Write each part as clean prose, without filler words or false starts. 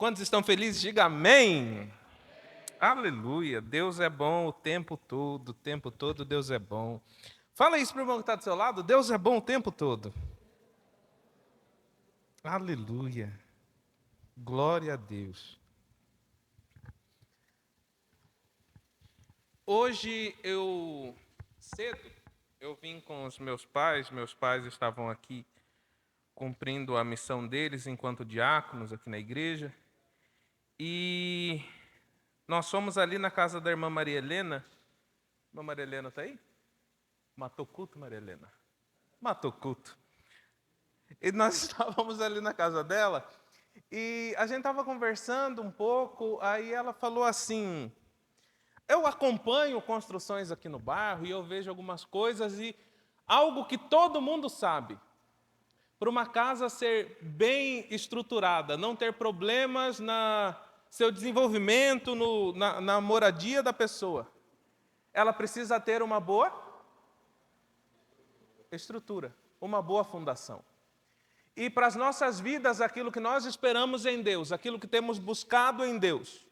Quantos estão felizes? Diga amém. Aleluia. Deus é bom o tempo todo Deus é bom. Fala isso para o irmão que está do seu lado, Deus é bom o tempo todo. Aleluia. Glória a Deus. Hoje cedo, eu vim com os meus pais estavam aqui cumprindo a missão deles enquanto diáconos aqui na igreja. E nós fomos ali na casa da irmã Maria Helena. Irmã Maria Helena está aí? Matou culto, Maria Helena? Matou culto. E nós estávamos ali na casa dela e a gente estava conversando um pouco, aí ela falou assim: eu acompanho construções aqui no bairro e eu vejo algumas coisas e algo que todo mundo sabe. Para uma casa ser bem estruturada, não ter problemas no seu desenvolvimento, na moradia da pessoa, ela precisa ter uma boa estrutura, uma boa fundação. E para as nossas vidas, aquilo que nós esperamos em Deus, aquilo que temos buscado em Deus,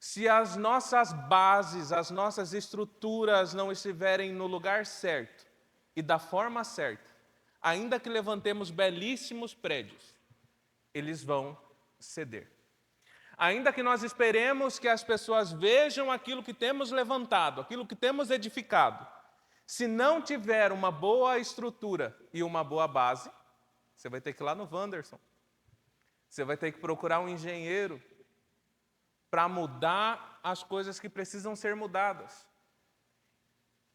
se as nossas bases, as nossas estruturas não estiverem no lugar certo e da forma certa, ainda que levantemos belíssimos prédios, eles vão ceder. Ainda que nós esperemos que as pessoas vejam aquilo que temos levantado, aquilo que temos edificado, se não tiver uma boa estrutura e uma boa base, você vai ter que ir lá no Wanderson. Você vai ter que procurar um engenheiro para mudar as coisas que precisam ser mudadas.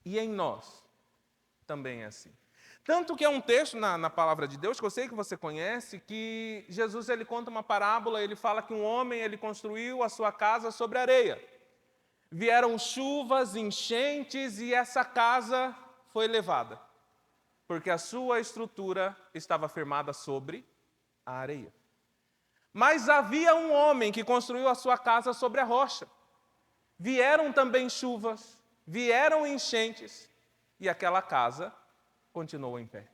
E em nós também é assim. Tanto que é um texto na palavra de Deus, que eu sei que você conhece, que Jesus ele conta uma parábola, ele fala que um homem ele construiu a sua casa sobre areia. Vieram chuvas, enchentes e essa casa foi levada, porque a sua estrutura estava firmada sobre a areia. Mas havia um homem que construiu a sua casa sobre a rocha. Vieram também chuvas, vieram enchentes e aquela casa continuou em pé.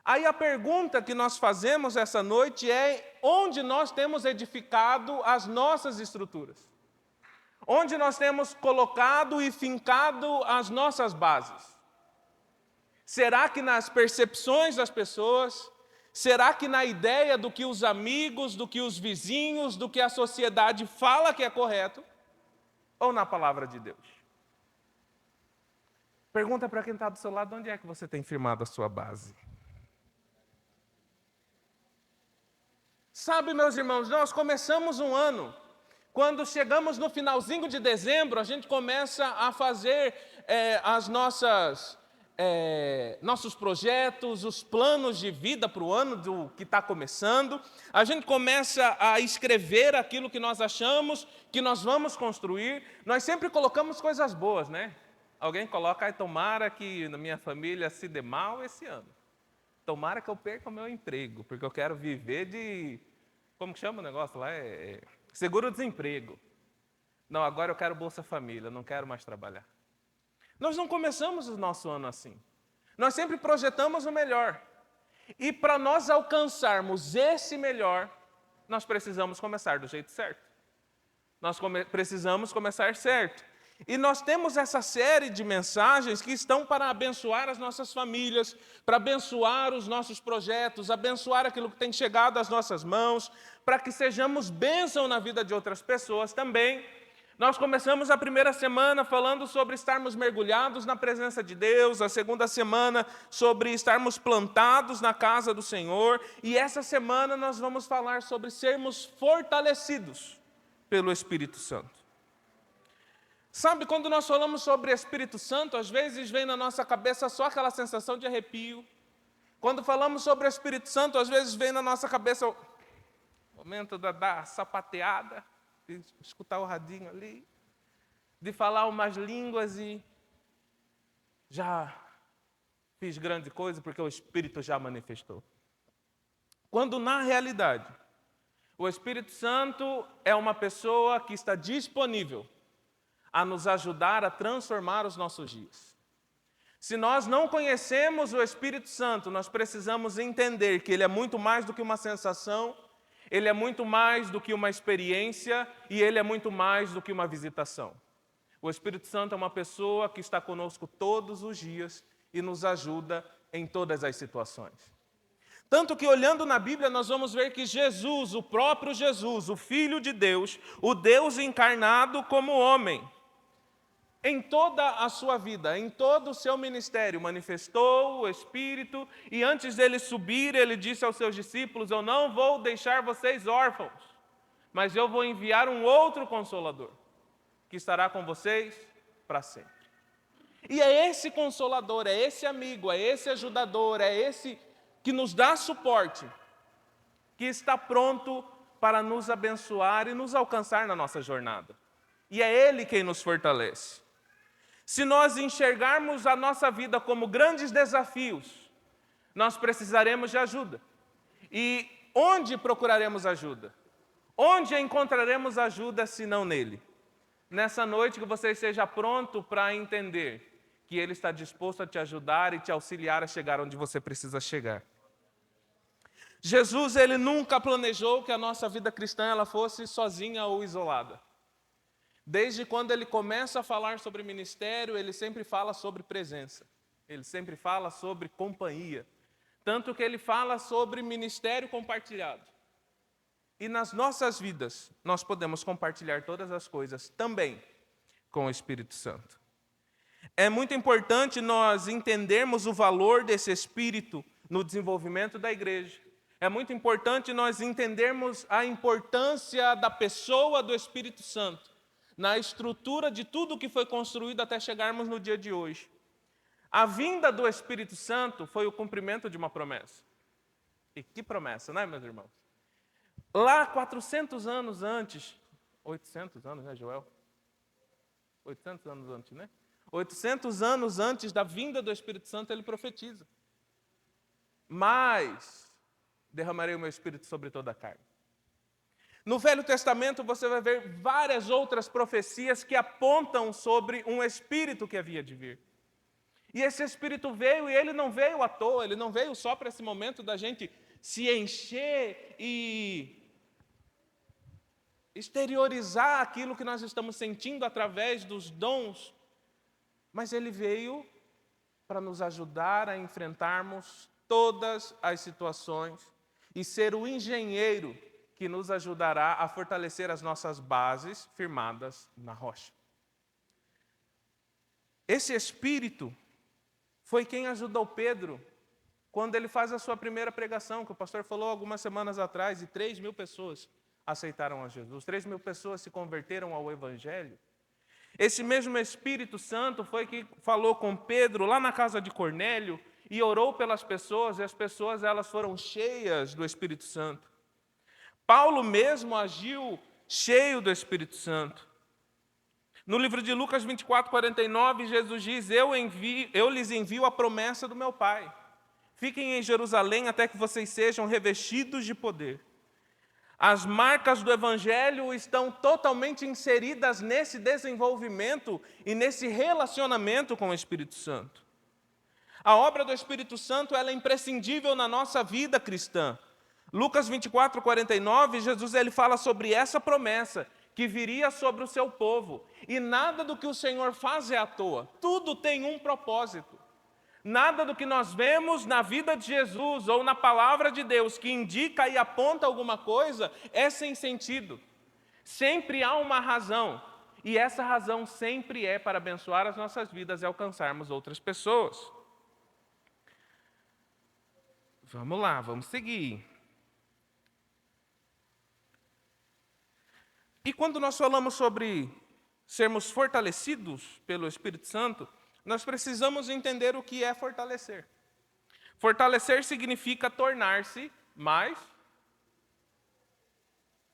Aí a pergunta que nós fazemos essa noite é: onde nós temos edificado as nossas estruturas? Onde nós temos colocado e fincado as nossas bases? Será que nas percepções das pessoas? Será que na ideia do que os amigos, do que os vizinhos, do que a sociedade fala que é correto? Ou na palavra de Deus? Pergunta para quem está do seu lado, onde é que você tem firmado a sua base? Sabe, meus irmãos, nós começamos um ano. Quando chegamos no finalzinho de dezembro, a gente começa a fazer nossos projetos, os planos de vida para o ano que está começando. A gente começa a escrever aquilo que nós achamos que nós vamos construir. Nós sempre colocamos coisas boas, né? Alguém coloca: tomara que na minha família se dê mal esse ano. Tomara que eu perca o meu emprego, porque eu quero viver de... Como que chama o negócio lá? Seguro-desemprego. Não, agora eu quero Bolsa Família, não quero mais trabalhar. Nós não começamos o nosso ano assim. Nós sempre projetamos o melhor. E para nós alcançarmos esse melhor, nós precisamos começar do jeito certo. Nós precisamos começar certo. E nós temos essa série de mensagens que estão para abençoar as nossas famílias, para abençoar os nossos projetos, abençoar aquilo que tem chegado às nossas mãos, para que sejamos bênção na vida de outras pessoas também. Nós começamos a primeira semana falando sobre estarmos mergulhados na presença de Deus, a segunda semana sobre estarmos plantados na casa do Senhor, e essa semana nós vamos falar sobre sermos fortalecidos pelo Espírito Santo. Sabe, quando nós falamos sobre Espírito Santo, às vezes vem na nossa cabeça só aquela sensação de arrepio. Quando falamos sobre o Espírito Santo, às vezes vem na nossa cabeça o momento da sapateada, de escutar o radinho ali, de falar umas línguas e já fiz grande coisa porque o Espírito já manifestou. Quando na realidade, o Espírito Santo é uma pessoa que está disponível a nos ajudar a transformar os nossos dias. Se nós não conhecemos o Espírito Santo, nós precisamos entender que ele é muito mais do que uma sensação, Ele é muito mais do que uma experiência e ele é muito mais do que uma visitação. O Espírito Santo é uma pessoa que está conosco todos os dias e nos ajuda em todas as situações. Tanto que, olhando na Bíblia, nós vamos ver que Jesus, o próprio Jesus, o Filho de Deus, o Deus encarnado como homem, em toda a sua vida, em todo o seu ministério, manifestou o Espírito, e antes dele subir, ele disse aos seus discípulos: eu não vou deixar vocês órfãos, mas eu vou enviar um outro Consolador, que estará com vocês para sempre. E é esse Consolador, é esse amigo, é esse ajudador, é esse que nos dá suporte, que está pronto para nos abençoar e nos alcançar na nossa jornada. E é Ele quem nos fortalece. Se nós enxergarmos a nossa vida como grandes desafios, nós precisaremos de ajuda. E onde procuraremos ajuda? Onde encontraremos ajuda se não nele? Nessa noite que você esteja pronto para entender que Ele está disposto a te ajudar e te auxiliar a chegar onde você precisa chegar. Jesus, Ele nunca planejou que a nossa vida cristã ela fosse sozinha ou isolada. Desde quando Ele começa a falar sobre ministério, Ele sempre fala sobre presença. Ele sempre fala sobre companhia. Tanto que Ele fala sobre ministério compartilhado. E nas nossas vidas, nós podemos compartilhar todas as coisas também com o Espírito Santo. É muito importante nós entendermos o valor desse Espírito no desenvolvimento da igreja. É muito importante nós entendermos a importância da pessoa do Espírito Santo na estrutura de tudo que foi construído até chegarmos no dia de hoje. A vinda do Espírito Santo foi o cumprimento de uma promessa. E que promessa, não é, meus irmãos? Lá 400 anos antes, 800 anos, né, Joel? 800 anos antes, né? 800 anos antes da vinda do Espírito Santo, ele profetiza: mas derramarei o meu Espírito sobre toda a carne. No Velho Testamento você vai ver várias outras profecias que apontam sobre um Espírito que havia de vir. E esse Espírito veio, e ele não veio à toa, ele não veio só para esse momento da gente se encher e exteriorizar aquilo que nós estamos sentindo através dos dons, mas ele veio para nos ajudar a enfrentarmos todas as situações e ser o engenheiro que nos ajudará a fortalecer as nossas bases firmadas na rocha. Esse Espírito foi quem ajudou Pedro quando ele faz a sua primeira pregação, que o pastor falou algumas semanas atrás, e 3.000 pessoas aceitaram a Jesus, 3.000 pessoas se converteram ao Evangelho. Esse mesmo Espírito Santo foi que falou com Pedro lá na casa de Cornélio e orou pelas pessoas, e as pessoas elas foram cheias do Espírito Santo. Paulo mesmo agiu cheio do Espírito Santo. No livro de Lucas 24:49, Jesus diz: eu lhes envio a promessa do meu Pai. Fiquem em Jerusalém até que vocês sejam revestidos de poder. As marcas do Evangelho estão totalmente inseridas nesse desenvolvimento e nesse relacionamento com o Espírito Santo. A obra do Espírito Santo ela é imprescindível na nossa vida cristã. Lucas 24:49, Jesus ele fala sobre essa promessa que viria sobre o seu povo. E nada do que o Senhor faz é à toa. Tudo tem um propósito. Nada do que nós vemos na vida de Jesus ou na palavra de Deus que indica e aponta alguma coisa é sem sentido. Sempre há uma razão. E essa razão sempre é para abençoar as nossas vidas e alcançarmos outras pessoas. Vamos lá, vamos seguir. E quando nós falamos sobre sermos fortalecidos pelo Espírito Santo, nós precisamos entender o que é fortalecer. Fortalecer significa tornar-se mais.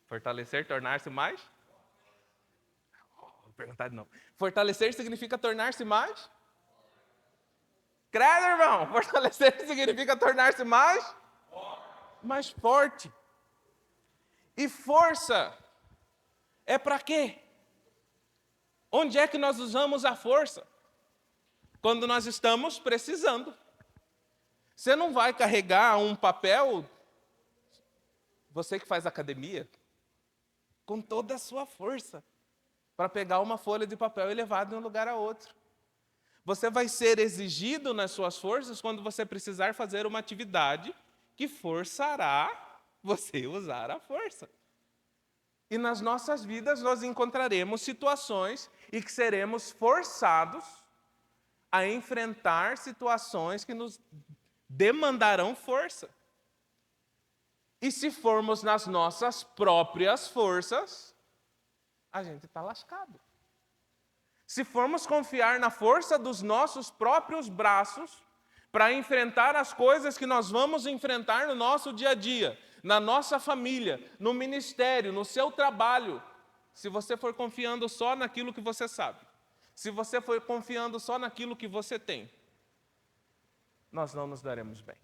Fortalecer, tornar-se mais? Vou perguntar de novo. Fortalecer significa tornar-se mais? Credo, irmão. Fortalecer significa tornar-se mais? Mais forte. E força é para quê? Onde é que nós usamos a força? Quando nós estamos precisando. Você não vai carregar um papel Você que faz academia, com toda a sua força, para pegar uma folha de papel e levar de um lugar a outro. Você vai ser exigido nas suas forças quando você precisar fazer uma atividade que forçará você a usar a força. E nas nossas vidas nós encontraremos situações e que seremos forçados a enfrentar situações que nos demandarão força. E se formos nas nossas próprias forças, a gente está lascado. Se formos confiar na força dos nossos próprios braços para enfrentar as coisas que nós vamos enfrentar no nosso dia a dia, na nossa família, no ministério, no seu trabalho, se você for confiando só naquilo que você sabe, se você for confiando só naquilo que você tem, nós não nos daremos bem.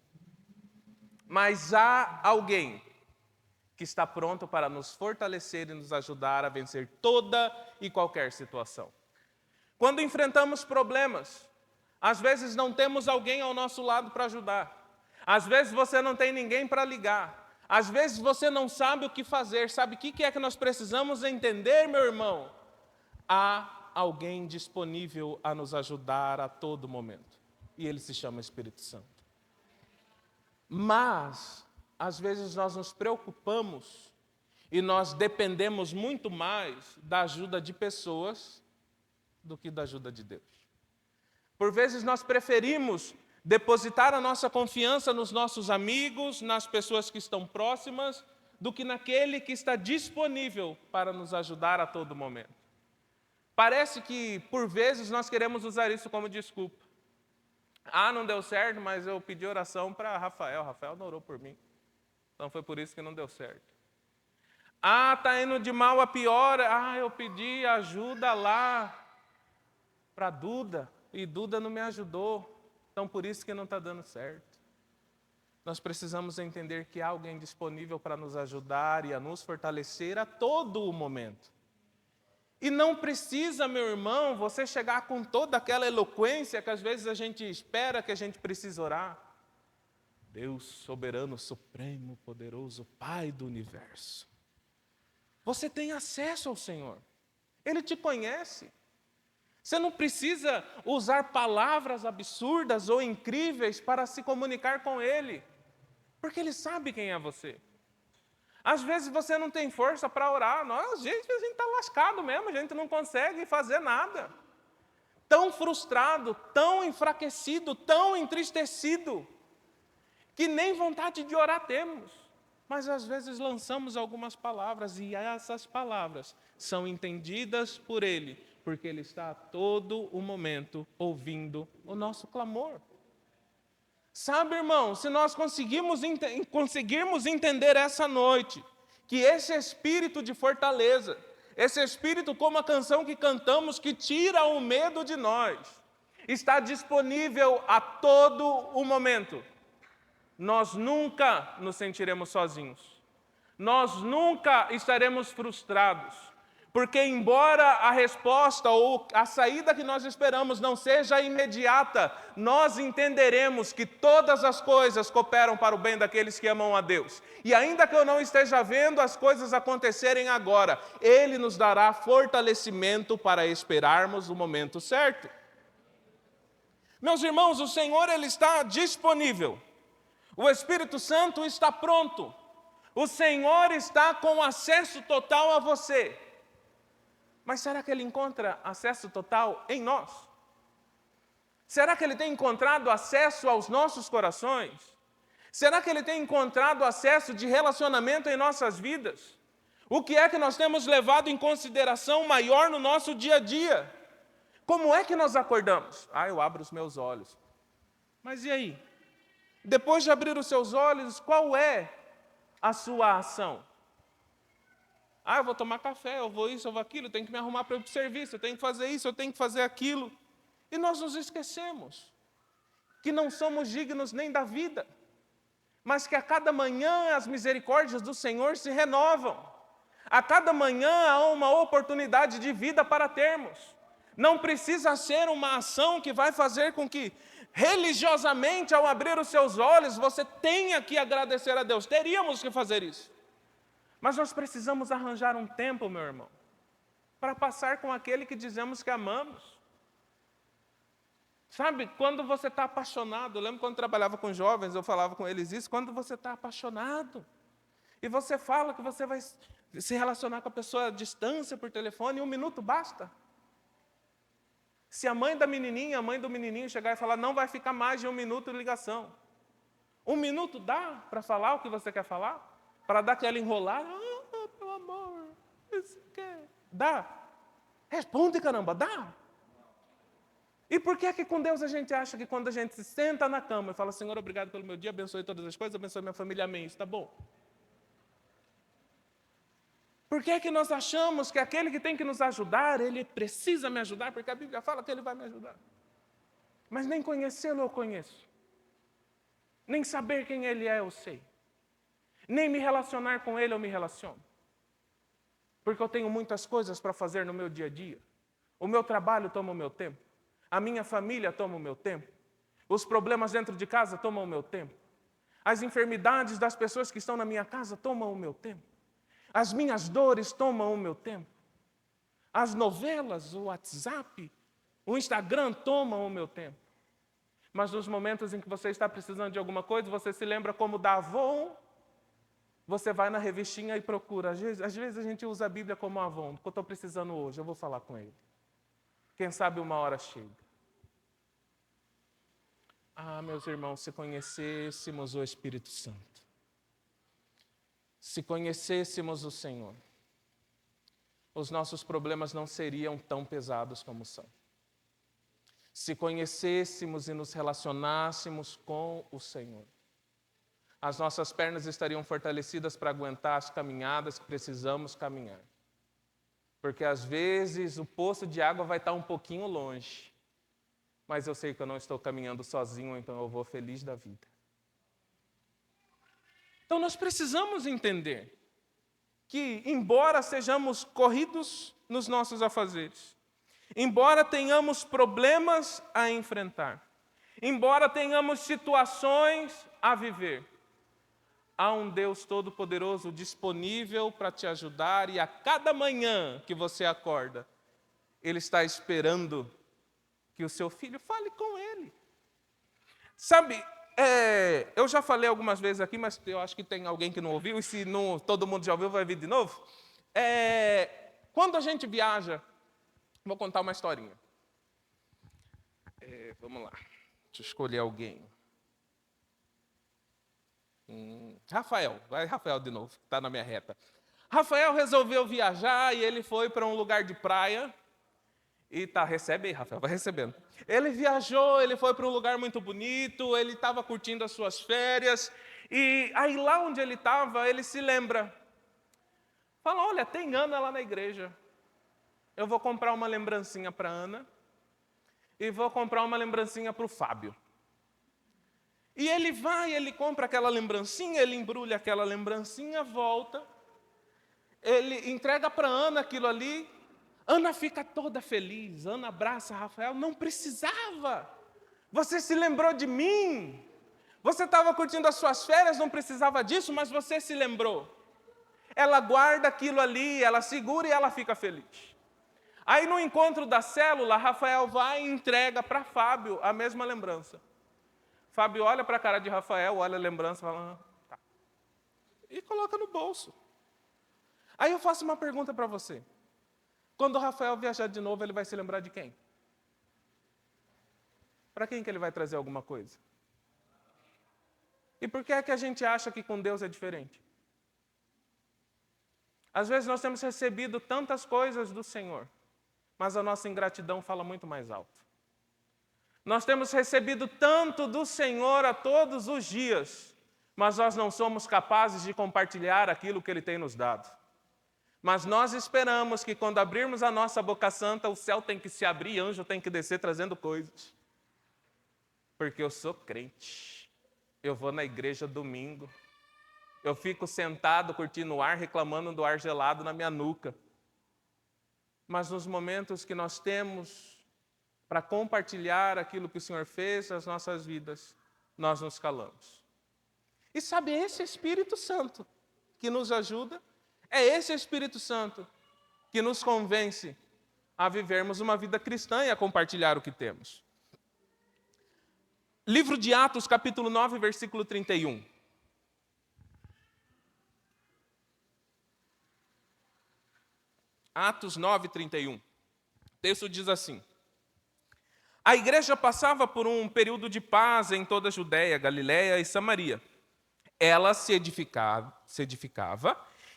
Mas há alguém que está pronto para nos fortalecer e nos ajudar a vencer toda e qualquer situação. Quando enfrentamos problemas, às vezes não temos alguém ao nosso lado para ajudar. Às vezes você não tem ninguém para ligar. Às vezes você não sabe o que fazer. Sabe o que é que nós precisamos entender, meu irmão? Há alguém disponível a nos ajudar a todo momento. E ele se chama Espírito Santo. Mas, às vezes nós nos preocupamos e nós dependemos muito mais da ajuda de pessoas do que da ajuda de Deus. Por vezes nós preferimos depositar a nossa confiança nos nossos amigos, nas pessoas que estão próximas, do que naquele que está disponível para nos ajudar a todo momento. Parece que, por vezes, nós queremos usar isso como desculpa. Ah, não deu certo, mas eu pedi oração para Rafael. Rafael não orou por mim. Então foi por isso que não deu certo. Ah, está indo de mal a pior. Ah, eu pedi ajuda lá para Duda. E Duda não me ajudou. Então por isso que não está dando certo. Nós precisamos entender que há alguém disponível para nos ajudar e a nos fortalecer a todo o momento. E não precisa, meu irmão, você chegar com toda aquela eloquência que às vezes a gente espera que a gente precisa orar. Deus soberano, supremo, poderoso, Pai do universo. Você tem acesso ao Senhor. Ele te conhece. Você não precisa usar palavras absurdas ou incríveis para se comunicar com Ele, porque Ele sabe quem é você. Às vezes você não tem força para orar. A gente está lascado mesmo, a gente não consegue fazer nada. Tão frustrado, tão enfraquecido, tão entristecido, que nem vontade de orar temos. Mas às vezes lançamos algumas palavras e essas palavras são entendidas por Ele, porque Ele está a todo o momento ouvindo o nosso clamor. Sabe, irmão, se nós conseguirmos entender essa noite, que esse espírito de fortaleza, esse espírito como a canção que cantamos, que tira o medo de nós, está disponível a todo o momento, nós nunca nos sentiremos sozinhos. Nós nunca estaremos frustrados. Porque embora a resposta ou a saída que nós esperamos não seja imediata, nós entenderemos que todas as coisas cooperam para o bem daqueles que amam a Deus. E ainda que eu não esteja vendo as coisas acontecerem agora, Ele nos dará fortalecimento para esperarmos o momento certo. Meus irmãos, o Senhor Ele está disponível. O Espírito Santo está pronto. O Senhor está com acesso total a você. Mas será que Ele encontra acesso total em nós? Será que Ele tem encontrado acesso aos nossos corações? Será que Ele tem encontrado acesso de relacionamento em nossas vidas? O que é que nós temos levado em consideração maior no nosso dia a dia? Como é que nós acordamos? Eu abro os meus olhos. Mas e aí? Depois de abrir os seus olhos, qual é a sua ação? Eu vou tomar café, eu vou isso, eu vou aquilo, eu tenho que me arrumar para ir para o serviço, eu tenho que fazer isso, eu tenho que fazer aquilo. E nós nos esquecemos que não somos dignos nem da vida, mas que a cada manhã as misericórdias do Senhor se renovam. A cada manhã há uma oportunidade de vida para termos. Não precisa ser uma ação que vai fazer com que, religiosamente, ao abrir os seus olhos, você tenha que agradecer a Deus. Teríamos que fazer isso. Mas nós precisamos arranjar um tempo, meu irmão, para passar com aquele que dizemos que amamos. Sabe, quando você está apaixonado, eu lembro quando eu trabalhava com jovens, eu falava com eles isso, quando você está apaixonado, e você fala que você vai se relacionar com a pessoa à distância por telefone, e 1 minuto basta. Se a mãe da menininha, a mãe do menininho chegar e falar, não vai ficar mais de 1 minuto de ligação. 1 minuto dá para falar o que você quer falar? Para dar aquela enrolada? Ah, meu amor, você quer? Dá. Responde, caramba, dá. E por que é que com Deus a gente acha que quando a gente se senta na cama e fala, Senhor, obrigado pelo meu dia, abençoe todas as coisas, abençoe minha família, amém, isso está bom? Por que é que nós achamos que aquele que tem que nos ajudar, ele precisa me ajudar, porque a Bíblia fala que ele vai me ajudar. Mas nem conhecê-lo eu conheço. Nem saber quem ele é eu sei. Nem me relacionar com ele eu me relaciono. Porque eu tenho muitas coisas para fazer no meu dia a dia. O meu trabalho toma o meu tempo. A minha família toma o meu tempo. Os problemas dentro de casa tomam o meu tempo. As enfermidades das pessoas que estão na minha casa tomam o meu tempo. As minhas dores tomam o meu tempo. As novelas, o WhatsApp, o Instagram tomam o meu tempo. Mas nos momentos em que você está precisando de alguma coisa, você se lembra como da Avon, você vai na revistinha e procura. Às vezes a gente usa a Bíblia como Avon. O que eu estou precisando hoje, eu vou falar com ele. Quem sabe uma hora chega. Ah, meus irmãos, se conhecêssemos o Espírito Santo, se conhecêssemos o Senhor, os nossos problemas não seriam tão pesados como são. Se conhecêssemos e nos relacionássemos com o Senhor, as nossas pernas estariam fortalecidas para aguentar as caminhadas que precisamos caminhar. Porque às vezes o poço de água vai estar um pouquinho longe, mas eu sei que eu não estou caminhando sozinho, então eu vou feliz da vida. Então nós precisamos entender que, embora sejamos corridos nos nossos afazeres, embora tenhamos problemas a enfrentar, embora tenhamos situações a viver, há um Deus Todo-Poderoso disponível para te ajudar, e a cada manhã que você acorda, Ele está esperando que o seu filho fale com Ele. Sabe, eu já falei algumas vezes aqui, mas eu acho que tem alguém que não ouviu, e se não, todo mundo já ouviu, vai vir de novo. Quando a gente viaja, vou contar uma historinha. Vamos lá, deixa eu escolher alguém. Rafael, vai Rafael de novo, está na minha reta. Rafael resolveu viajar e ele foi para um lugar de praia. E recebe aí, Rafael, vai recebendo. Ele viajou, ele foi para um lugar muito bonito, ele estava curtindo as suas férias. E aí lá onde ele estava, ele se lembra. Fala, olha, tem Ana lá na igreja. Eu vou comprar uma lembrancinha para Ana e vou comprar uma lembrancinha para o Fábio. E ele vai, ele compra aquela lembrancinha, ele embrulha aquela lembrancinha, volta, ele entrega para Ana aquilo ali, Ana fica toda feliz, Ana abraça Rafael, não precisava, você se lembrou de mim, você estava curtindo as suas férias, não precisava disso, mas você se lembrou. Ela guarda aquilo ali, ela segura e ela fica feliz. Aí no encontro da célula, Rafael vai e entrega para Fábio a mesma lembrança. Fábio olha para a cara de Rafael, olha a lembrança e fala, tá. E coloca no bolso. Aí eu faço uma pergunta para você. Quando o Rafael viajar de novo, ele vai se lembrar de quem? Para quem que ele vai trazer alguma coisa? E por que é que a gente acha que com Deus é diferente? Às vezes nós temos recebido tantas coisas do Senhor, mas a nossa ingratidão fala muito mais alto. Nós temos recebido tanto do Senhor a todos os dias, mas nós não somos capazes de compartilhar aquilo que Ele tem nos dado. Mas nós esperamos que quando abrirmos a nossa boca santa, o céu tem que se abrir e anjo tem que descer trazendo coisas. Porque eu sou crente, eu vou na igreja domingo, eu fico sentado curtindo o ar, reclamando do ar gelado na minha nuca. Mas nos momentos que nós temos para compartilhar aquilo que o Senhor fez nas nossas vidas, nós nos calamos. E sabe, esse Espírito Santo que nos ajuda É esse Espírito Santo que nos convence a vivermos uma vida cristã e a compartilhar o que temos. Livro de Atos, capítulo 9, versículo 31. Atos 9, 31. O texto diz assim: a igreja passava por um período de paz em toda a Judéia, Galiléia e Samaria. Ela se edificava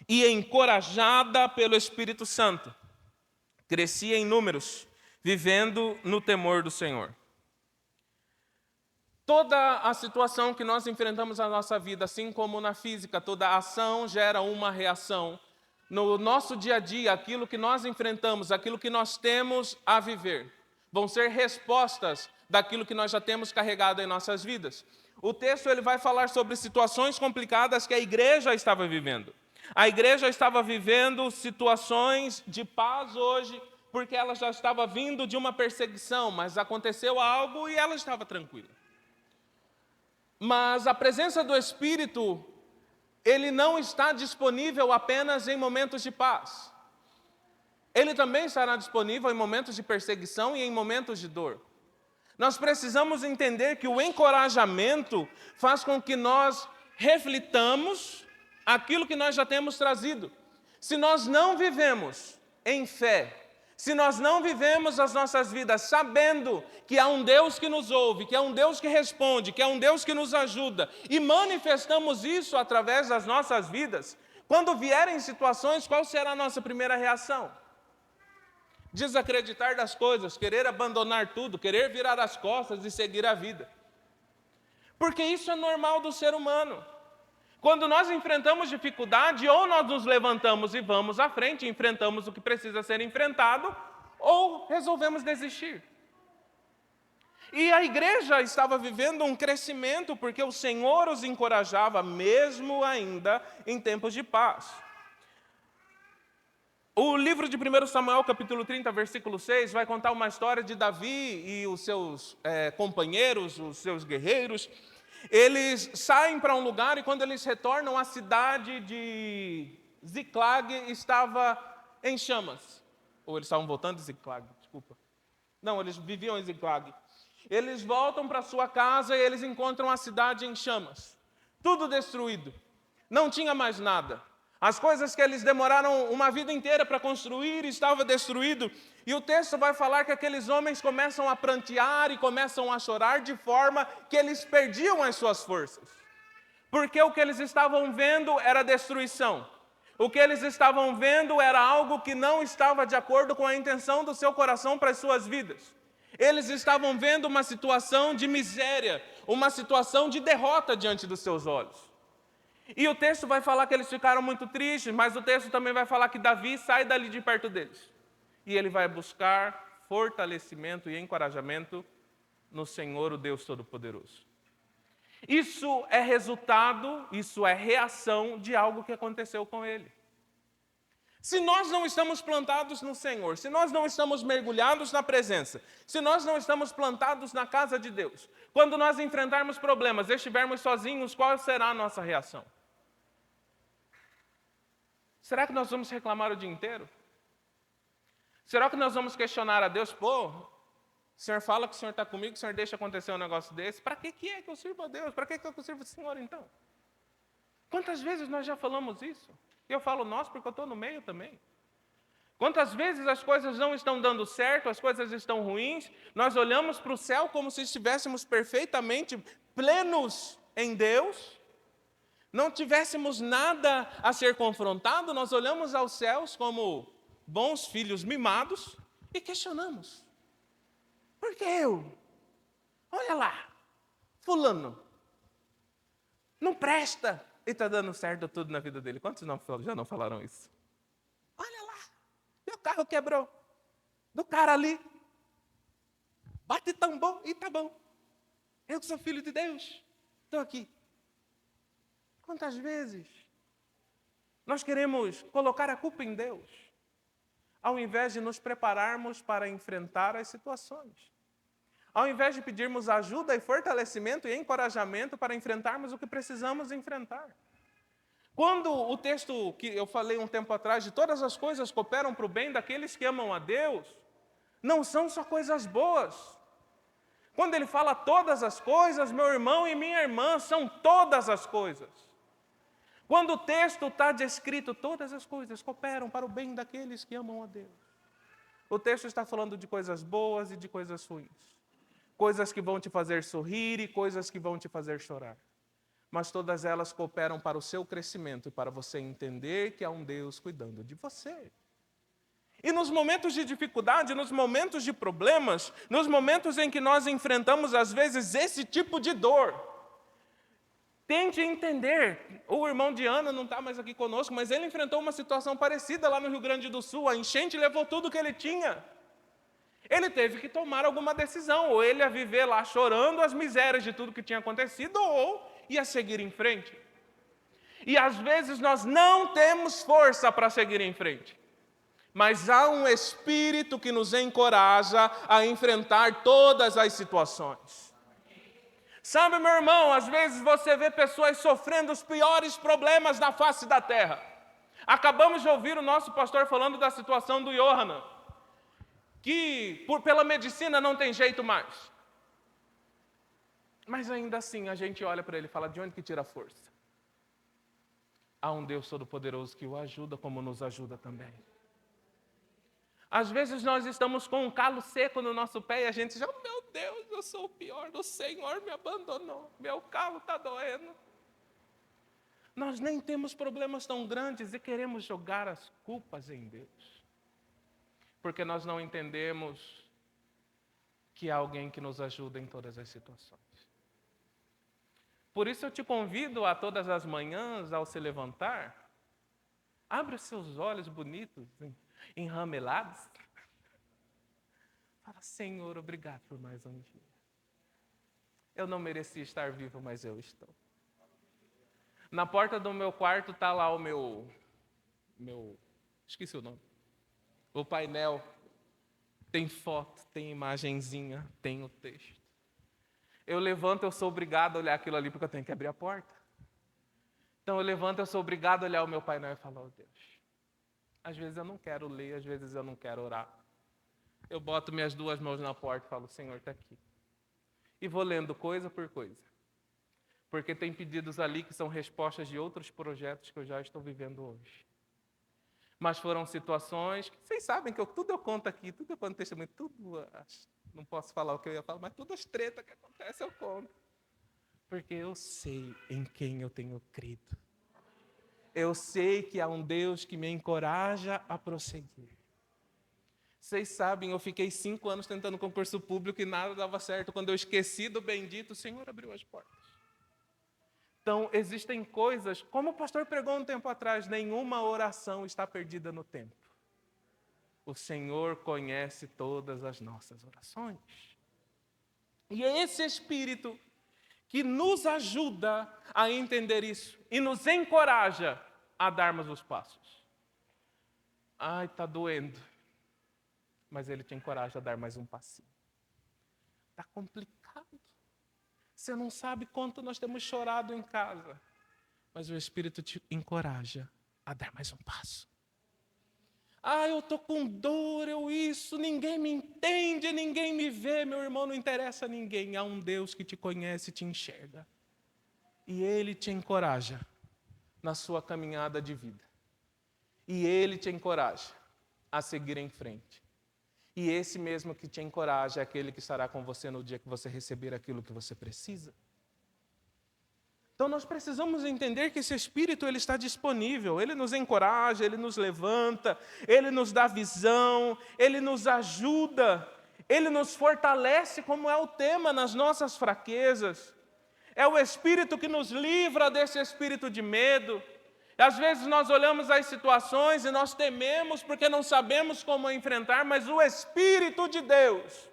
e, encorajada pelo Espírito Santo, crescia em números, vivendo no temor do Senhor. Toda a situação que nós enfrentamos na nossa vida, assim como na física, toda ação gera uma reação. No nosso dia a dia, aquilo que nós enfrentamos, aquilo que nós temos a viver, vão ser respostas daquilo que nós já temos carregado em nossas vidas. O texto ele vai falar sobre situações complicadas que a igreja estava vivendo. A igreja estava vivendo situações de paz hoje, porque ela já estava vindo de uma perseguição, mas aconteceu algo e ela estava tranquila. Mas a presença do Espírito, ele não está disponível apenas em momentos de paz. Ele também estará disponível em momentos de perseguição e em momentos de dor. Nós precisamos entender que o encorajamento faz com que nós reflitamos aquilo que nós já temos trazido. Se nós não vivemos em fé, se nós não vivemos as nossas vidas sabendo que há um Deus que nos ouve, que há um Deus que responde, que há um Deus que nos ajuda, e manifestamos isso através das nossas vidas, quando vierem situações, qual será a nossa primeira reação? Desacreditar das coisas, querer abandonar tudo, querer virar as costas e seguir a vida. Porque isso é normal do ser humano. Quando nós enfrentamos dificuldade, ou nós nos levantamos e vamos à frente, enfrentamos o que precisa ser enfrentado, ou resolvemos desistir. E a igreja estava vivendo um crescimento, porque o Senhor os encorajava, mesmo ainda em tempos de paz. O livro de 1 Samuel, capítulo 30, versículo 6, vai contar uma história de Davi e os seus companheiros, os seus guerreiros. Eles saem para um lugar e quando eles retornam, a cidade de Ziclag estava em chamas. Ou eles estavam voltando de Ziclag, desculpa. Não, eles viviam em Ziclag. Eles voltam para sua casa e eles encontram a cidade em chamas. Tudo destruído. Não tinha mais nada. As coisas que eles demoraram uma vida inteira para construir estavam destruído. E o texto vai falar que aqueles homens começam a prantear e começam a chorar de forma que eles perdiam as suas forças. Porque o que eles estavam vendo era destruição. O que eles estavam vendo era algo que não estava de acordo com a intenção do seu coração para as suas vidas. Eles estavam vendo uma situação de miséria, uma situação de derrota diante dos seus olhos. E o texto vai falar que eles ficaram muito tristes, mas o texto também vai falar que Davi sai dali de perto deles. E ele vai buscar fortalecimento e encorajamento no Senhor, o Deus Todo-Poderoso. Isso é resultado, isso é reação de algo que aconteceu com ele. Se nós não estamos plantados no Senhor, se nós não estamos mergulhados na presença, se nós não estamos plantados na casa de Deus, quando nós enfrentarmos problemas, estivermos sozinhos, qual será a nossa reação? Será que nós vamos reclamar o dia inteiro? Será que nós vamos questionar a Deus? Pô, o Senhor fala que o Senhor está comigo, o Senhor deixa acontecer um negócio desse. Para que é que eu sirvo a Deus? Para que é que eu sirvo o Senhor então? Quantas vezes nós já falamos isso? Eu falo nós porque eu estou no meio também. Quantas vezes as coisas não estão dando certo, as coisas estão ruins, nós olhamos para o céu como se estivéssemos perfeitamente plenos em Deus, não tivéssemos nada a ser confrontado, nós olhamos aos céus como bons filhos mimados e questionamos. Por que eu? Olha lá, fulano, não presta e está dando certo tudo na vida dele. Quantos já não falaram isso? Olha lá, meu carro quebrou, do cara ali, bate tão bom e tá bom. Eu que sou filho de Deus, estou aqui. Quantas vezes nós queremos colocar a culpa em Deus, ao invés de nos prepararmos para enfrentar as situações, ao invés de pedirmos ajuda e fortalecimento e encorajamento para enfrentarmos o que precisamos enfrentar. Quando o texto que eu falei um tempo atrás, de todas as coisas cooperam para o bem daqueles que amam a Deus, não são só coisas boas. Quando ele fala todas as coisas, meu irmão e minha irmã, são todas as coisas. Quando o texto está descrito, todas as coisas cooperam para o bem daqueles que amam a Deus. O texto está falando de coisas boas e de coisas ruins. Coisas que vão te fazer sorrir e coisas que vão te fazer chorar. Mas todas elas cooperam para o seu crescimento e para você entender que há um Deus cuidando de você. E nos momentos de dificuldade, nos momentos de problemas, nos momentos em que nós enfrentamos, às vezes, esse tipo de dor, tente entender. O irmão de Ana não está mais aqui conosco, mas ele enfrentou uma situação parecida lá no Rio Grande do Sul. A enchente levou tudo que ele tinha. Ele teve que tomar alguma decisão, ou ele ia viver lá chorando as misérias de tudo que tinha acontecido, ou ia seguir em frente. E às vezes nós não temos força para seguir em frente. Mas há um Espírito que nos encoraja a enfrentar todas as situações. Sabe, meu irmão, às vezes você vê pessoas sofrendo os piores problemas na face da terra. Acabamos de ouvir o nosso pastor falando da situação do Johanan, que pela medicina não tem jeito mais. Mas ainda assim a gente olha para ele e fala, de onde que tira a força? Há um Deus Todo-Poderoso que o ajuda, como nos ajuda também. Às vezes nós estamos com um calo seco no nosso pé e a gente diz, oh, meu Deus, eu sou o pior, o Senhor me abandonou, meu calo está doendo. Nós nem temos problemas tão grandes e queremos jogar as culpas em Deus. Porque nós não entendemos que há alguém que nos ajuda em todas as situações. Por isso eu te convido a todas as manhãs, ao se levantar, abre os seus olhos bonitos, enramelados. Fala, Senhor, obrigado por mais um dia. Eu não merecia estar vivo, mas eu estou. Na porta do meu quarto está lá o meu, esqueci o nome, o painel. Tem foto, tem imagenzinha, tem o texto. Eu levanto, eu sou obrigado a olhar aquilo ali porque eu tenho que abrir a porta. Então eu levanto, eu sou obrigado a olhar o meu painel e falar, oh Deus, às vezes eu não quero ler, às vezes eu não quero orar. Eu boto minhas duas mãos na porta e falo, Senhor, está aqui. E vou lendo coisa por coisa. Porque tem pedidos ali que são respostas de outros projetos que eu já estou vivendo hoje. Mas foram situações que vocês sabem que tudo eu conto aqui, tudo eu conto no testemunho, tudo, não posso falar o que eu ia falar, mas todas as tretas que acontecem eu conto. Porque eu sei em quem eu tenho crido. Eu sei que há um Deus que me encoraja a prosseguir. Vocês sabem, eu fiquei 5 anos tentando concurso público e nada dava certo. Quando eu esqueci do bendito, o Senhor abriu as portas. Então, existem coisas, como o pastor pregou um tempo atrás, nenhuma oração está perdida no tempo. O Senhor conhece todas as nossas orações. E é esse Espírito que nos ajuda a entender isso e nos encoraja a darmos os passos. Ai, está doendo. Mas Ele te encoraja a dar mais um passinho. Está complicado. Você não sabe quanto nós temos chorado em casa. Mas o Espírito te encoraja a dar mais um passo. Ah, eu estou com dor, ninguém me entende, ninguém me vê. Meu irmão, não interessa a ninguém. Há um Deus que te conhece e te enxerga. E Ele te encoraja na sua caminhada de vida. E Ele te encoraja a seguir em frente. E esse mesmo que te encoraja é aquele que estará com você no dia que você receber aquilo que você precisa. Então nós precisamos entender que esse Espírito ele está disponível, ele nos encoraja, ele nos levanta, ele nos dá visão, ele nos ajuda, ele nos fortalece, como é o tema, nas nossas fraquezas. É o Espírito que nos livra desse espírito de medo. Às vezes nós olhamos as situações e nós tememos porque não sabemos como enfrentar, mas o Espírito de Deus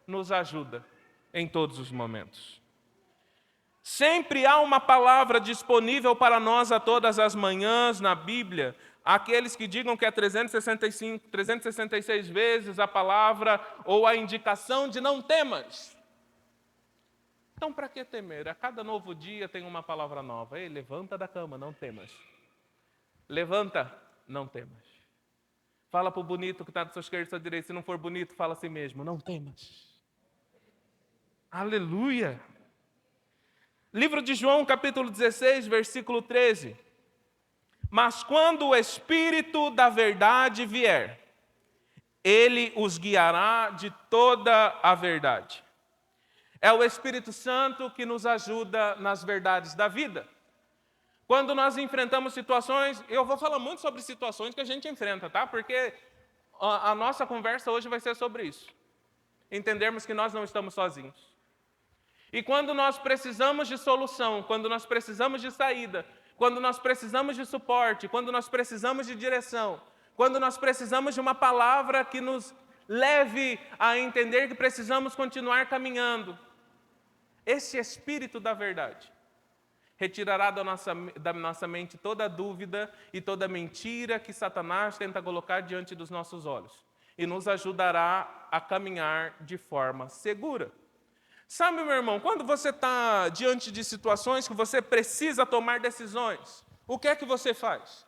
nos ajuda em todos os momentos. Sempre há uma palavra disponível para nós a todas as manhãs na Bíblia. Aqueles que digam que é 366 vezes a palavra ou a indicação de não temas. Então, para que temer? A cada novo dia tem uma palavra nova. Ei, levanta da cama, não temas. Levanta, não temas. Fala para o bonito que está do seu esquerdo e do seu direito. Se não for bonito, fala a si mesmo, não temas. Aleluia. Livro de João, capítulo 16, versículo 13. Mas quando o Espírito da verdade vier, ele os guiará de toda a verdade. É o Espírito Santo que nos ajuda nas verdades da vida. Quando nós enfrentamos situações, eu vou falar muito sobre situações que a gente enfrenta, tá? Porque a nossa conversa hoje vai ser sobre isso. Entendermos que nós não estamos sozinhos. E quando nós precisamos de solução, quando nós precisamos de saída, quando nós precisamos de suporte, quando nós precisamos de direção, quando nós precisamos de uma palavra que nos leve a entender que precisamos continuar caminhando, esse Espírito da verdade retirará da nossa mente toda dúvida e toda mentira que Satanás tenta colocar diante dos nossos olhos e nos ajudará a caminhar de forma segura. Sabe, meu irmão, quando você está diante de situações que você precisa tomar decisões, o que é que você faz?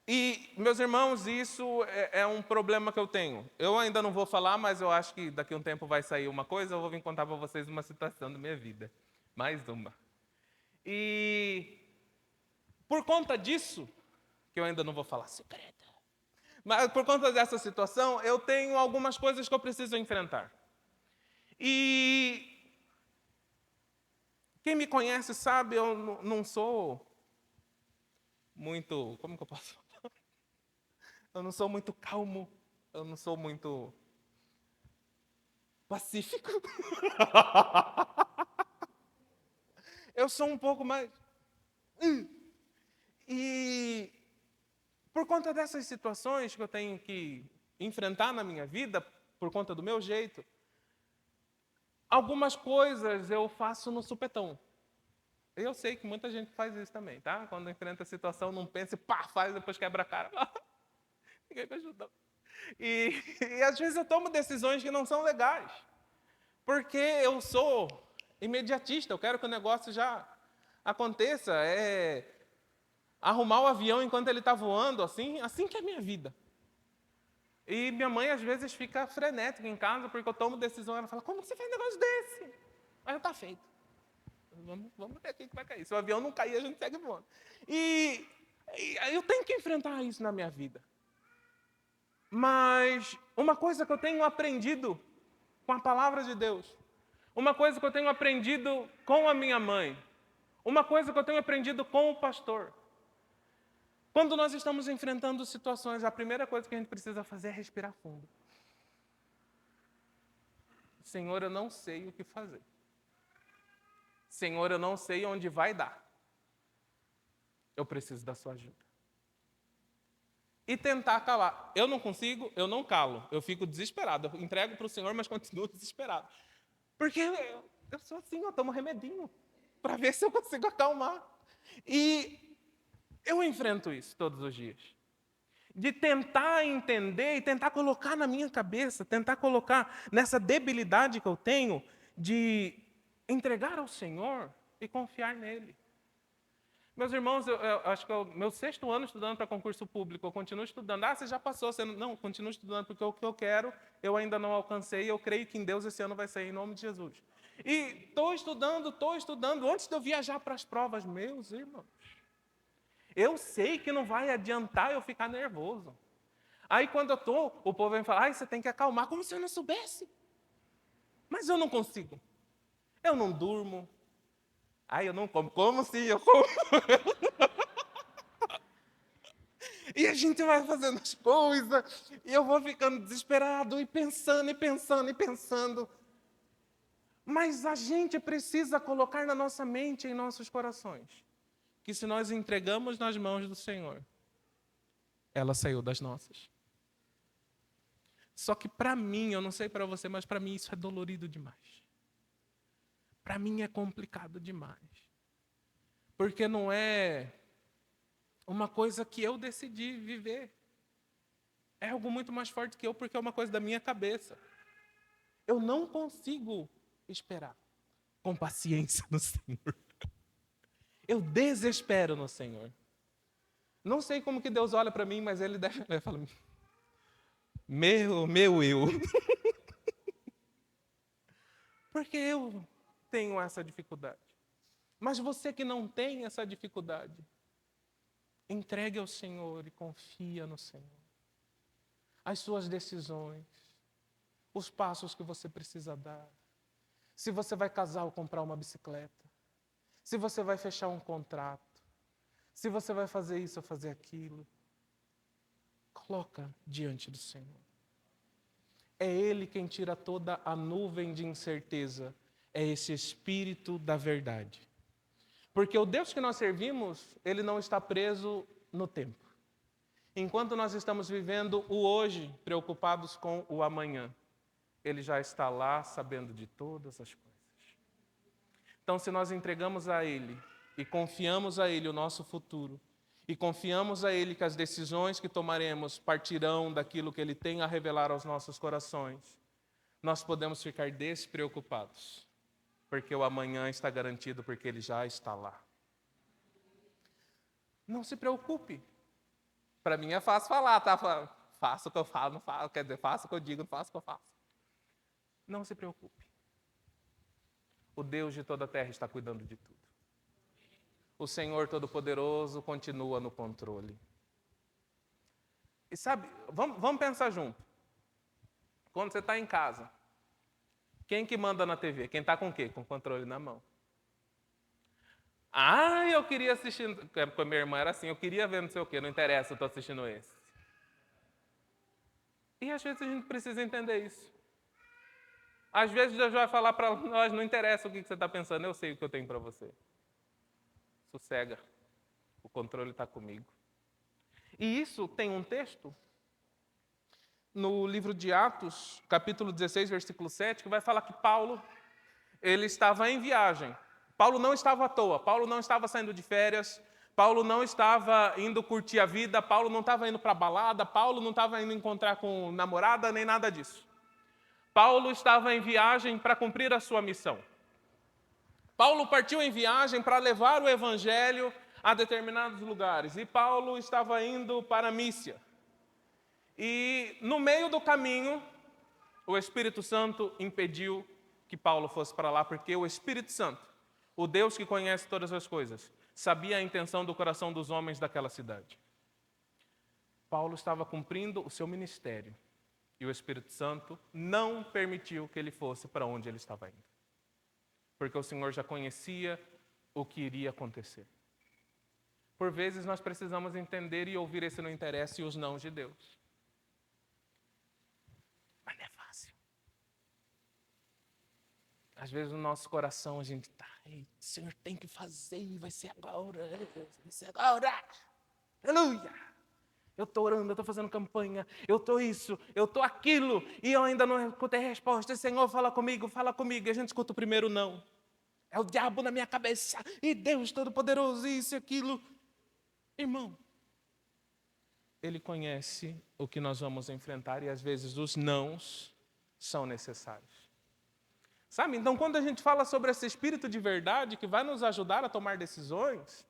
E, meus irmãos, isso é um problema que eu tenho. Eu ainda não vou falar, mas eu acho que daqui a um tempo vai sair uma coisa, eu vou vir contar para vocês uma situação da minha vida. Mais uma. E, por conta disso, que eu ainda não vou falar segredo, mas por conta dessa situação, eu tenho algumas coisas que eu preciso enfrentar. E quem me conhece sabe, eu não sou muito, como que eu posso falar? Eu não sou muito calmo, eu não sou muito pacífico. Eu sou um pouco mais... E por conta dessas situações que eu tenho que enfrentar na minha vida, por conta do meu jeito, algumas coisas eu faço no supetão. Eu sei que muita gente faz isso também, tá? Quando enfrenta a situação, não pensa e pá, faz, depois quebra a cara. Ninguém me ajudou. E às vezes eu tomo decisões que não são legais. Porque eu sou imediatista, eu quero que o negócio já aconteça. É arrumar o avião enquanto ele está voando, assim que é a minha vida. E minha mãe, às vezes, fica frenética em casa, porque eu tomo decisão. Ela fala, como você faz um negócio desse? Mas já está feito. Vamos ver o que vai cair. Se o avião não cair, a gente segue voando. E eu tenho que enfrentar isso na minha vida. Mas uma coisa que eu tenho aprendido com a palavra de Deus, uma coisa que eu tenho aprendido com a minha mãe, uma coisa que eu tenho aprendido com o pastor, quando nós estamos enfrentando situações, a primeira coisa que a gente precisa fazer é respirar fundo. Senhor, eu não sei o que fazer. Senhor, eu não sei onde vai dar. Eu preciso da sua ajuda. E tentar calar. Eu não consigo, eu não calo. Eu fico desesperado. Eu entrego para o Senhor, mas continuo desesperado. Porque eu sou assim, eu tomo remedinho para ver se eu consigo acalmar. E eu enfrento isso todos os dias. De tentar entender e tentar colocar na minha cabeça, tentar colocar nessa debilidade que eu tenho de entregar ao Senhor e confiar nele. Meus irmãos, eu acho que é o meu 6º ano estudando para concurso público, eu continuo estudando. Você já passou? Não, continuo estudando porque o que eu quero eu ainda não alcancei. Eu creio que em Deus esse ano vai sair em nome de Jesus. E estou estudando. Antes de eu viajar para as provas, meus irmãos, eu sei que não vai adiantar eu ficar nervoso. Aí quando eu estou, o povo vem falar, você tem que acalmar, como se eu não soubesse. Mas eu não consigo. Eu não durmo. Eu não como. Como se eu como? E a gente vai fazendo as coisas, e eu vou ficando desesperado, e pensando. Mas a gente precisa colocar na nossa mente, em nossos corações, que se nós entregamos nas mãos do Senhor, ela saiu das nossas. Só que para mim, eu não sei para você, mas para mim isso é dolorido demais. Para mim é complicado demais. Porque não é uma coisa que eu decidi viver. É algo muito mais forte que eu, porque é uma coisa da minha cabeça. Eu não consigo esperar com paciência no Senhor. Eu desespero no Senhor. Não sei como que Deus olha para mim, mas Ele deve olhar e falar, meu eu. Porque eu tenho essa dificuldade. Mas você que não tem essa dificuldade, entregue ao Senhor e confia no Senhor. As suas decisões, os passos que você precisa dar. Se você vai casar ou comprar uma bicicleta. Se você vai fechar um contrato. Se você vai fazer isso ou fazer aquilo. Coloca diante do Senhor. É Ele quem tira toda a nuvem de incerteza. É esse Espírito da verdade. Porque o Deus que nós servimos, Ele não está preso no tempo. Enquanto nós estamos vivendo o hoje, preocupados com o amanhã, Ele já está lá sabendo de todas as coisas. Então, se nós entregamos a Ele e confiamos a Ele o nosso futuro, e confiamos a Ele que as decisões que tomaremos partirão daquilo que Ele tem a revelar aos nossos corações, nós podemos ficar despreocupados, porque o amanhã está garantido, porque Ele já está lá. Não se preocupe. Para mim é fácil falar, tá? Faço o que eu falo, não faço. Quer dizer, faço o que eu digo, não faço o que eu faço. Não se preocupe. O Deus de toda a terra está cuidando de tudo. O Senhor Todo-Poderoso continua no controle. E sabe, vamos pensar junto. Quando você está em casa, quem que manda na TV? Quem está com o quê? Com o controle na mão. Ah, eu queria assistir, porque minha irmã era assim, eu queria ver não sei o quê, não interessa, eu estou assistindo esse. E às vezes a gente precisa entender isso. Às vezes Deus vai falar para nós, não interessa o que você está pensando, eu sei o que eu tenho para você. Sossega, o controle está comigo. E isso tem um texto no livro de Atos, capítulo 16, versículo 7, que vai falar que Paulo, ele estava em viagem. Paulo não estava à toa, Paulo não estava saindo de férias, Paulo não estava indo curtir a vida, Paulo não estava indo para a balada, Paulo não estava indo encontrar com namorada, nem nada disso. Paulo estava em viagem para cumprir a sua missão. Paulo partiu em viagem para levar o evangelho a determinados lugares. E Paulo estava indo para Mísia. E no meio do caminho, o Espírito Santo impediu que Paulo fosse para lá, porque o Espírito Santo, o Deus que conhece todas as coisas, sabia a intenção do coração dos homens daquela cidade. Paulo estava cumprindo o seu ministério. E o Espírito Santo não permitiu que ele fosse para onde ele estava indo. Porque o Senhor já conhecia o que iria acontecer. Por vezes nós precisamos entender e ouvir esse não interessa e os nãos de Deus. Mas não é fácil. Às vezes no nosso coração a gente está, o Senhor tem que fazer, vai ser agora, vai ser agora. Aleluia! Eu estou orando, eu estou fazendo campanha, eu estou isso, eu estou aquilo, e eu ainda não escutei resposta. Senhor, fala comigo, e a gente escuta o primeiro não. É o diabo na minha cabeça, e Deus Todo-Poderoso, isso e aquilo. Irmão, Ele conhece o que nós vamos enfrentar, e às vezes os nãos são necessários. Sabe, então quando a gente fala sobre esse Espírito de verdade, que vai nos ajudar a tomar decisões,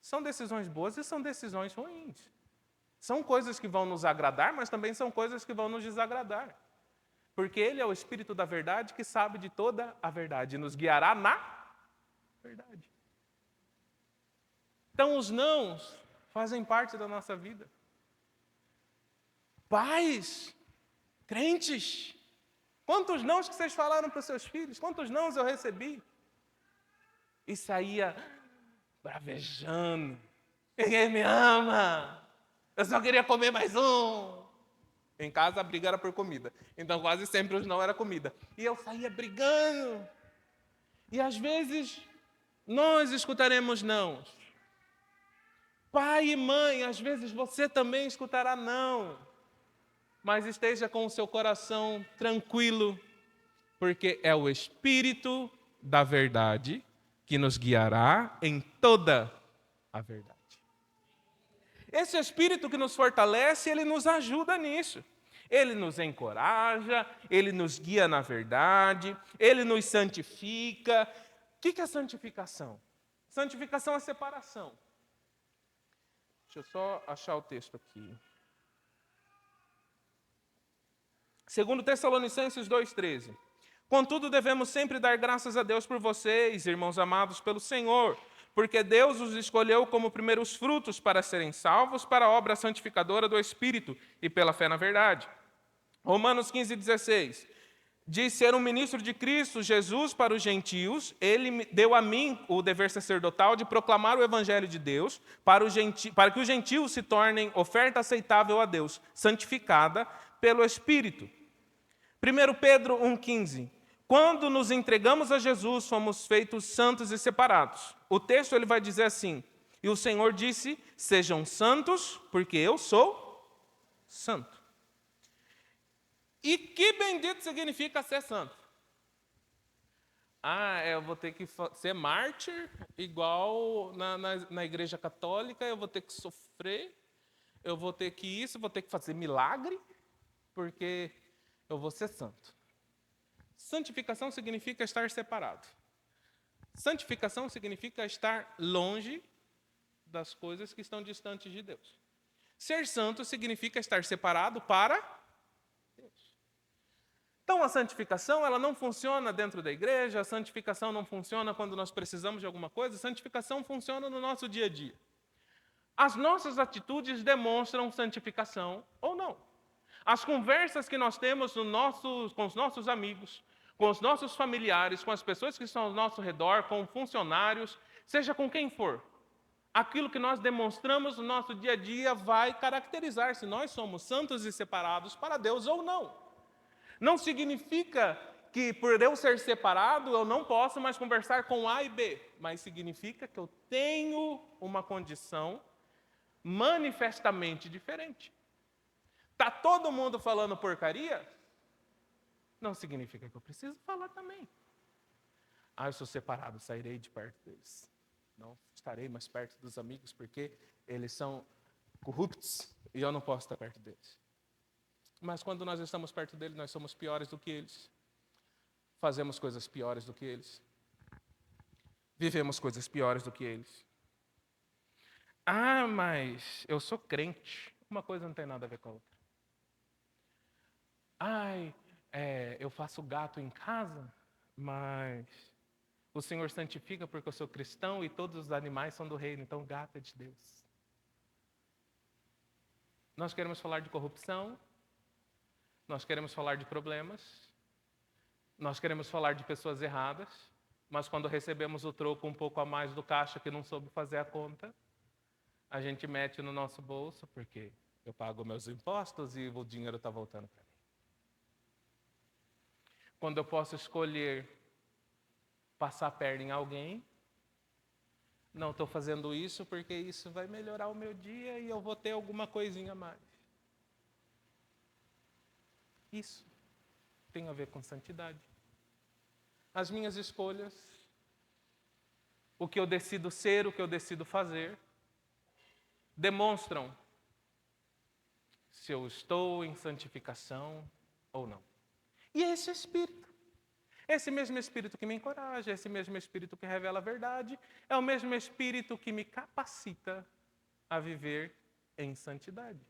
são decisões boas e são decisões ruins. São coisas que vão nos agradar, mas também são coisas que vão nos desagradar. Porque Ele é o Espírito da verdade que sabe de toda a verdade e nos guiará na verdade. Então os nãos fazem parte da nossa vida. Pais, crentes, quantos nãos que vocês falaram para os seus filhos? Quantos nãos eu recebi? E saía bravejando. Ninguém me ama. Eu só queria comer mais um. Em casa a briga era por comida. Então quase sempre os não era comida. E eu saía brigando. E às vezes nós escutaremos não. Pai e mãe, às vezes você também escutará não. Mas esteja com o seu coração tranquilo, porque é o Espírito da verdade que nos guiará em toda a verdade. Esse Espírito que nos fortalece, ele nos ajuda nisso. Ele nos encoraja, ele nos guia na verdade, ele nos santifica. O que é santificação? Santificação é separação. Deixa eu só achar o texto aqui. 2 Tessalonicenses 2,13. Contudo, devemos sempre dar graças a Deus por vocês, irmãos amados pelo Senhor, porque Deus os escolheu como primeiros frutos para serem salvos para a obra santificadora do Espírito e pela fé na verdade. Romanos 15,16. Diz ser um ministro de Cristo Jesus para os gentios, ele deu a mim o dever sacerdotal de proclamar o evangelho de Deus para que os gentios se tornem oferta aceitável a Deus, santificada pelo Espírito. 1 Pedro 1,15. Quando nos entregamos a Jesus, fomos feitos santos e separados. O texto ele vai dizer assim: e o Senhor disse, sejam santos, porque eu sou santo. E que bendito significa ser santo? Eu vou ter que ser mártir, igual na igreja católica, eu vou ter que sofrer, eu vou ter que isso, vou ter que fazer milagre, porque eu vou ser santo. Santificação significa estar separado. Santificação significa estar longe das coisas que estão distantes de Deus. Ser santo significa estar separado para Deus. Então, a santificação ela não funciona dentro da igreja, a santificação não funciona quando nós precisamos de alguma coisa, a santificação funciona no nosso dia a dia. As nossas atitudes demonstram santificação ou não. As conversas que nós temos com os nossos amigos, com os nossos familiares, com as pessoas que estão ao nosso redor, com funcionários, seja com quem for, aquilo que nós demonstramos no nosso dia a dia vai caracterizar se nós somos santos e separados para Deus ou não. Não significa que por eu ser separado eu não posso mais conversar com A e B, mas significa que eu tenho uma condição manifestamente diferente. Está todo mundo falando porcaria? Não significa que eu preciso falar também. Eu sou separado, sairei de perto deles. Não estarei mais perto dos amigos porque eles são corruptos e eu não posso estar perto deles. Mas quando nós estamos perto deles, nós somos piores do que eles. Fazemos coisas piores do que eles. Vivemos coisas piores do que eles. Mas eu sou crente. Uma coisa não tem nada a ver com a outra. Eu faço gato em casa, mas o Senhor santifica porque eu sou cristão e todos os animais são do reino, então gato é de Deus. Nós queremos falar de corrupção, nós queremos falar de problemas, nós queremos falar de pessoas erradas, mas quando recebemos o troco um pouco a mais do caixa que não soube fazer a conta, a gente mete no nosso bolso porque eu pago meus impostos e o dinheiro está voltando para mim. Quando eu posso escolher passar a perna em alguém, não estou fazendo isso porque isso vai melhorar o meu dia e eu vou ter alguma coisinha a mais. Isso tem a ver com santidade. As minhas escolhas, o que eu decido ser, o que eu decido fazer, demonstram se eu estou em santificação ou não. E esse esse mesmo Espírito que me encoraja, esse mesmo Espírito que revela a verdade, é o mesmo Espírito que me capacita a viver em santidade.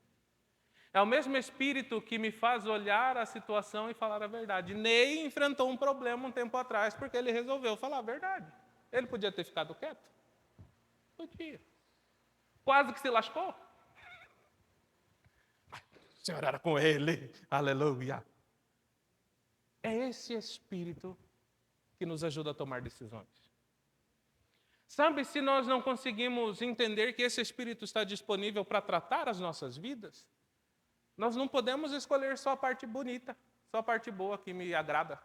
É o mesmo Espírito que me faz olhar a situação e falar a verdade. Ney enfrentou um problema um tempo atrás porque ele resolveu falar a verdade. Ele podia ter ficado quieto? Podia. Quase que se lascou. O Senhor era com ele. Aleluia. É esse Espírito que nos ajuda a tomar decisões. Sabe, se nós não conseguimos entender que esse Espírito está disponível para tratar as nossas vidas, nós não podemos escolher só a parte bonita, só a parte boa que me agrada.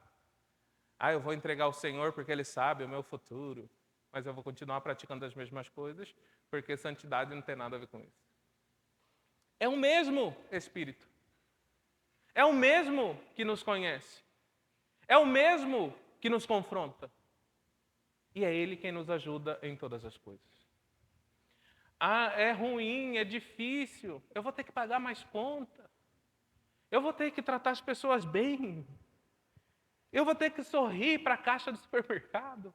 Eu vou entregar ao Senhor porque Ele sabe o meu futuro, mas eu vou continuar praticando as mesmas coisas porque santidade não tem nada a ver com isso. É o mesmo Espírito. É o mesmo que nos conhece. É o mesmo que nos confronta. E é Ele quem nos ajuda em todas as coisas. É ruim, é difícil, eu vou ter que pagar mais conta. Eu vou ter que tratar as pessoas bem. Eu vou ter que sorrir para a caixa do supermercado.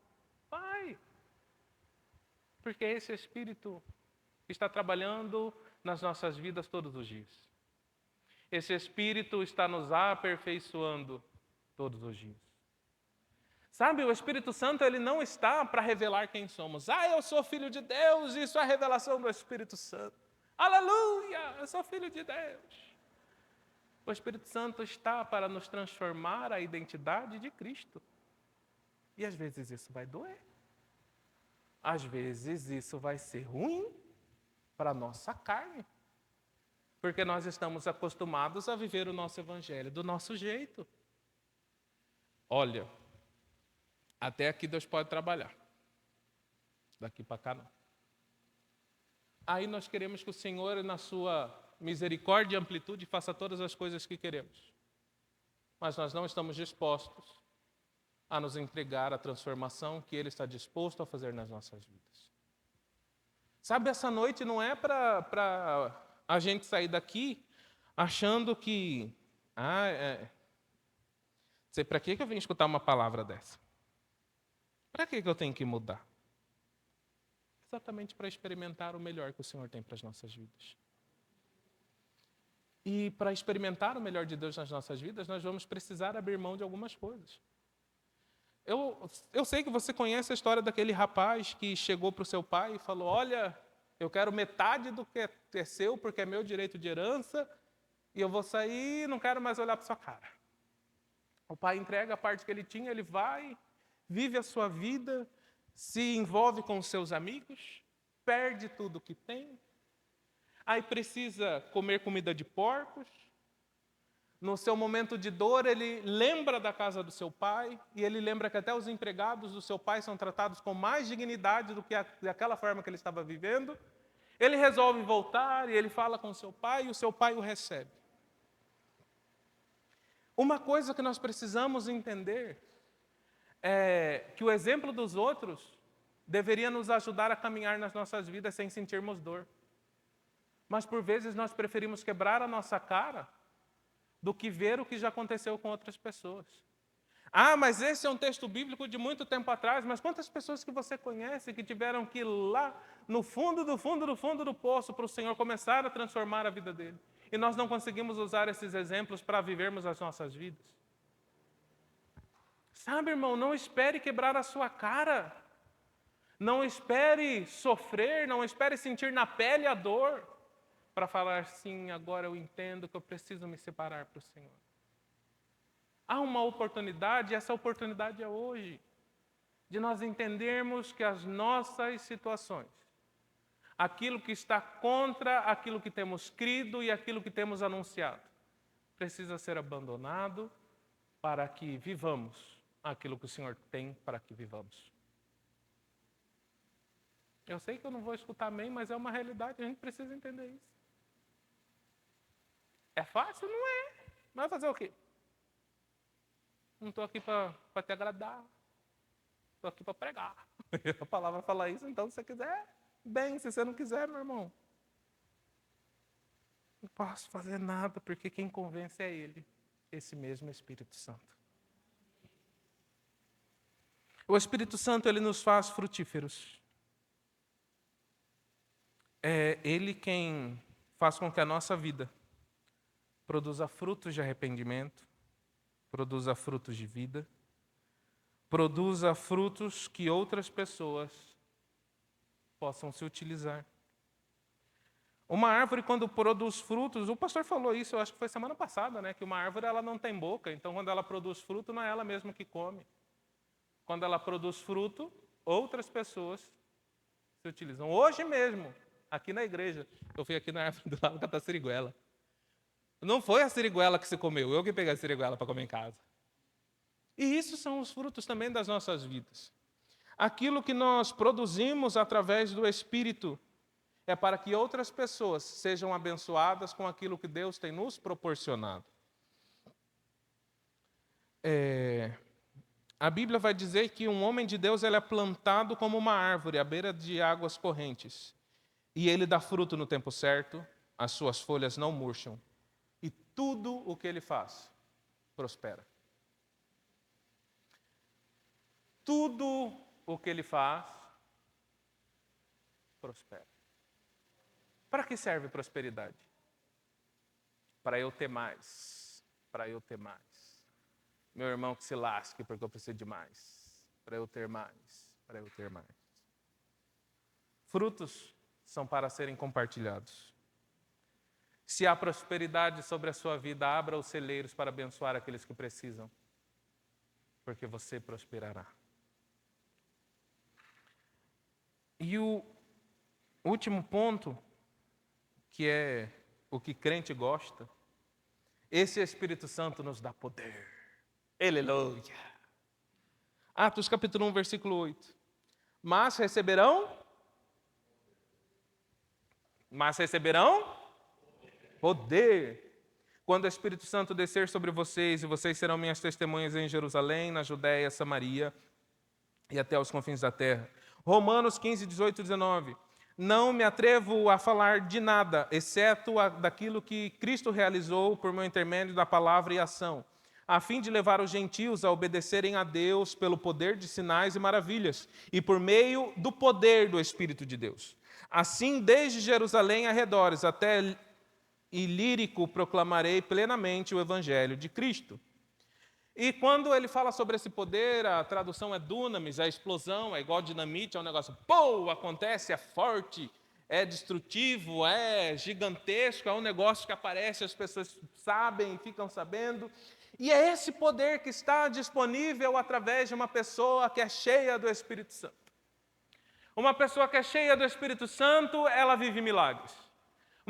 Vai. Porque esse Espírito que está trabalhando nas nossas vidas todos os dias. Esse Espírito está nos aperfeiçoando todos os dias. Sabe, o Espírito Santo ele não está para revelar quem somos. Eu sou filho de Deus, isso é a revelação do Espírito Santo. Aleluia, eu sou filho de Deus. O Espírito Santo está para nos transformar a identidade de Cristo. E às vezes isso vai doer. Às vezes isso vai ser ruim para a nossa carne. Porque nós estamos acostumados a viver o nosso evangelho do nosso jeito. Olha, até aqui Deus pode trabalhar. Daqui para cá não. Aí nós queremos que o Senhor, na sua misericórdia e amplitude, faça todas as coisas que queremos. Mas nós não estamos dispostos a nos entregar à transformação que Ele está disposto a fazer nas nossas vidas. Sabe, essa noite não é para a gente sair daqui achando que... sei para que eu vim escutar uma palavra dessa? Para que eu tenho que mudar? Exatamente para experimentar o melhor que o Senhor tem para as nossas vidas. E para experimentar o melhor de Deus nas nossas vidas, nós vamos precisar abrir mão de algumas coisas. Eu sei que você conhece a história daquele rapaz que chegou para o seu pai e falou: olha, eu quero metade do que é seu, porque é meu direito de herança, e eu vou sair e não quero mais olhar para sua cara. O pai entrega a parte que ele tinha, ele vai, vive a sua vida, se envolve com os seus amigos, perde tudo o que tem, aí precisa comer comida de porcos. No seu momento de dor, ele lembra da casa do seu pai, e ele lembra que até os empregados do seu pai são tratados com mais dignidade do que aquela forma que ele estava vivendo. Ele resolve voltar, e ele fala com o seu pai, e o seu pai o recebe. Uma coisa que nós precisamos entender é que o exemplo dos outros deveria nos ajudar a caminhar nas nossas vidas sem sentirmos dor. Mas, por vezes, nós preferimos quebrar a nossa cara do que ver o que já aconteceu com outras pessoas. Mas esse é um texto bíblico de muito tempo atrás, mas quantas pessoas que você conhece que tiveram que ir lá no fundo do poço para o Senhor começar a transformar a vida dele? E nós não conseguimos usar esses exemplos para vivermos as nossas vidas. Sabe, irmão, não espere quebrar a sua cara. Não espere sofrer, não espere sentir na pele a dor para falar, sim, agora eu entendo que eu preciso me separar para o Senhor. Há uma oportunidade, e essa oportunidade é hoje, de nós entendermos que as nossas situações, aquilo que está contra aquilo que temos crido e aquilo que temos anunciado, precisa ser abandonado para que vivamos aquilo que o Senhor tem para que vivamos. Eu sei que eu não vou escutar amém, mas é uma realidade, a gente precisa entender isso. É fácil? Não é. Mas vai fazer o quê? Não estou aqui para te agradar. Estou aqui para pregar. A palavra fala isso, então se você quiser, bem. Se você não quiser, meu irmão, não posso fazer nada, porque quem convence é Ele, esse mesmo Espírito Santo. O Espírito Santo, ele nos faz frutíferos. É Ele quem faz com que a nossa vida produza frutos de arrependimento, produza frutos de vida, produza frutos que outras pessoas possam se utilizar. Uma árvore, quando produz frutos, o pastor falou isso, eu acho que foi semana passada, né? Que uma árvore ela não tem boca, então quando ela produz fruto, não é ela mesma que come. Quando ela produz fruto, outras pessoas se utilizam. Hoje mesmo, aqui na igreja, eu fui aqui na árvore do lado da siriguela. Não foi a siriguela que se comeu, eu que peguei a siriguela para comer em casa. E isso são os frutos também das nossas vidas. Aquilo que nós produzimos através do Espírito é para que outras pessoas sejam abençoadas com aquilo que Deus tem nos proporcionado. A Bíblia vai dizer que um homem de Deus ele é plantado como uma árvore à beira de águas correntes. E ele dá fruto no tempo certo, as suas folhas não murcham. E tudo o que ele faz prospera. Tudo o que ele faz prospera. Para que serve prosperidade? Para eu ter mais. Para eu ter mais. Meu irmão que se lasque porque eu preciso de mais. Para eu ter mais. Para eu ter mais. Frutos são para serem compartilhados. Se há prosperidade sobre a sua vida, abra os celeiros para abençoar aqueles que precisam, porque você prosperará. E o último ponto, que é o que crente gosta, esse Espírito Santo nos dá poder. Aleluia. Atos capítulo 1, versículo 8. Mas receberão poder quando o Espírito Santo descer sobre vocês, e vocês serão minhas testemunhas em Jerusalém, na Judéia, Samaria e até os confins da terra. Romanos 15, 18 e 19. Não me atrevo a falar de nada, exceto daquilo que Cristo realizou por meu intermédio da palavra e ação, a fim de levar os gentios a obedecerem a Deus pelo poder de sinais e maravilhas, e por meio do poder do Espírito de Deus. Assim, desde Jerusalém arredores até Ilírico, proclamarei plenamente o Evangelho de Cristo. E quando ele fala sobre esse poder, a tradução é dunamis, a explosão, é igual dinamite, é um negócio, pô, acontece, é forte, é destrutivo, é gigantesco, é um negócio que aparece, as pessoas sabem e ficam sabendo. E é esse poder que está disponível através de uma pessoa que é cheia do Espírito Santo. Uma pessoa que é cheia do Espírito Santo, ela vive milagres.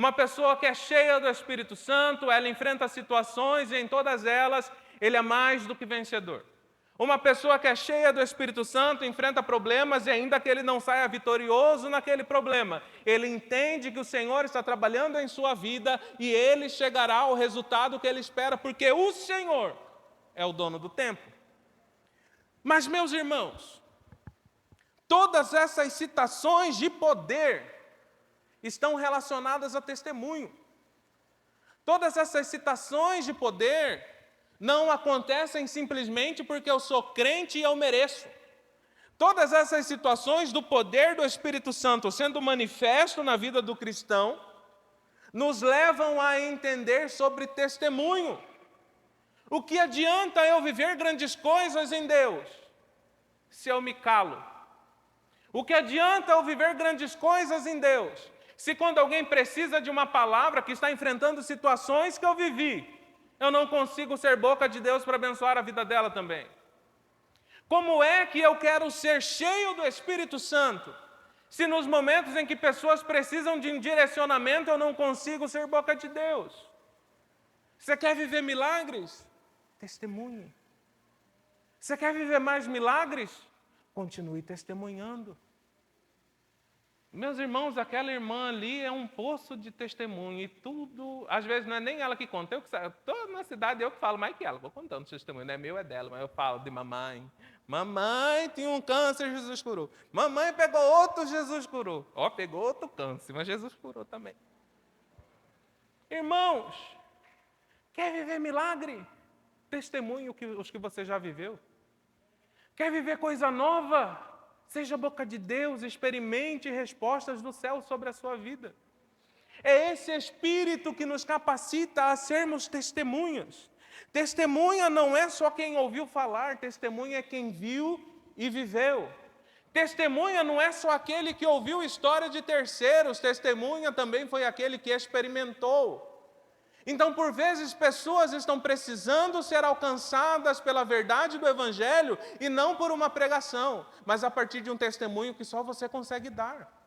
Uma pessoa que é cheia do Espírito Santo, ela enfrenta situações e em todas elas ele é mais do que vencedor. Uma pessoa que é cheia do Espírito Santo enfrenta problemas e ainda que ele não saia vitorioso naquele problema, ele entende que o Senhor está trabalhando em sua vida e ele chegará ao resultado que ele espera, porque o Senhor é o dono do tempo. Mas, meus irmãos, todas essas citações de poder estão relacionadas a testemunho. Todas essas citações de poder não acontecem simplesmente porque eu sou crente e eu mereço. Todas essas situações do poder do Espírito Santo sendo manifesto na vida do cristão nos levam a entender sobre testemunho. O que adianta eu viver grandes coisas em Deus se eu me calo? O que adianta eu viver grandes coisas em Deus se quando alguém precisa de uma palavra, que está enfrentando situações que eu vivi, eu não consigo ser boca de Deus para abençoar a vida dela também? Como é que eu quero ser cheio do Espírito Santo, se nos momentos em que pessoas precisam de um direcionamento, eu não consigo ser boca de Deus? Você quer viver milagres? Testemunhe. Você quer viver mais milagres? Continue testemunhando. Meus irmãos, aquela irmã ali é um poço de testemunho, e tudo, às vezes não é nem ela que conta, eu estou na cidade, eu que falo mais que ela, vou contando testemunho, não é meu, é dela, mas eu falo de mamãe. Mamãe tinha um câncer, Jesus curou. Mamãe pegou outro, Jesus curou. Ó, pegou outro câncer, mas Jesus curou também. Irmãos, quer viver milagre? Testemunhe os que você já viveu. Quer viver coisa nova? Seja boca de Deus, experimente respostas do céu sobre a sua vida. É esse Espírito que nos capacita a sermos testemunhas. Testemunha não é só quem ouviu falar, testemunha é quem viu e viveu. Testemunha não é só aquele que ouviu história de terceiros, testemunha também foi aquele que experimentou. Então, por vezes, pessoas estão precisando ser alcançadas pela verdade do Evangelho e não por uma pregação, mas a partir de um testemunho que só você consegue dar.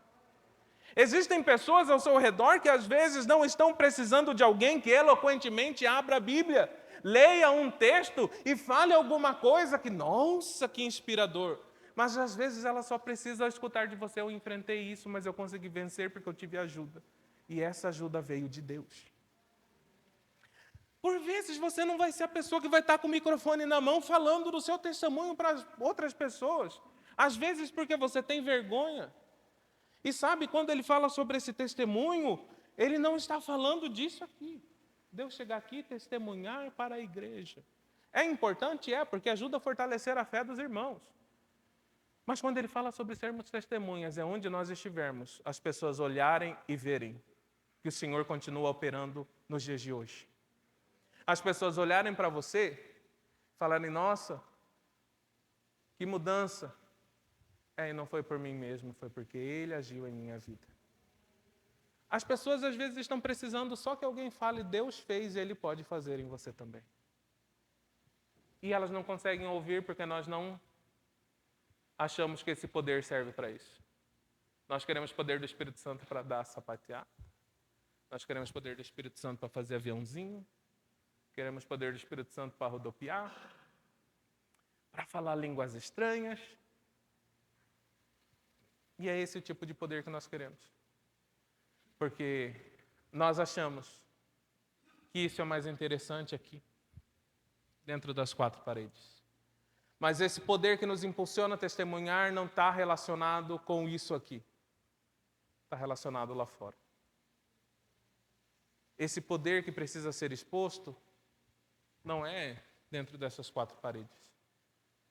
Existem pessoas ao seu redor que às vezes não estão precisando de alguém que eloquentemente abra a Bíblia, leia um texto e fale alguma coisa que, nossa, que inspirador. Mas às vezes ela só precisa escutar de você: eu enfrentei isso, mas eu consegui vencer porque eu tive ajuda. E essa ajuda veio de Deus. Por vezes você não vai ser a pessoa que vai estar com o microfone na mão falando do seu testemunho para outras pessoas. Às vezes porque você tem vergonha. E sabe, quando ele fala sobre esse testemunho, ele não está falando disso aqui. Deus chegar aqui e testemunhar para a igreja. É importante? É, porque ajuda a fortalecer a fé dos irmãos. Mas quando ele fala sobre sermos testemunhas, é onde nós estivermos, as pessoas olharem e verem que o Senhor continua operando nos dias de hoje. As pessoas olharem para você, falarem, nossa, que mudança. E não foi por mim mesmo, foi porque Ele agiu em minha vida. As pessoas às vezes estão precisando só que alguém fale, Deus fez e Ele pode fazer em você também. E elas não conseguem ouvir porque nós não achamos que esse poder serve para isso. Nós queremos poder do Espírito Santo para dar sapatear. Nós queremos poder do Espírito Santo para fazer aviãozinho. Queremos poder do Espírito Santo para rodopiar. Para falar línguas estranhas. E é esse o tipo de poder que nós queremos. Porque nós achamos que isso é o mais interessante aqui, dentro das quatro paredes. Mas esse poder que nos impulsiona a testemunhar não está relacionado com isso aqui. Está relacionado lá fora. Esse poder que precisa ser exposto não é dentro dessas quatro paredes.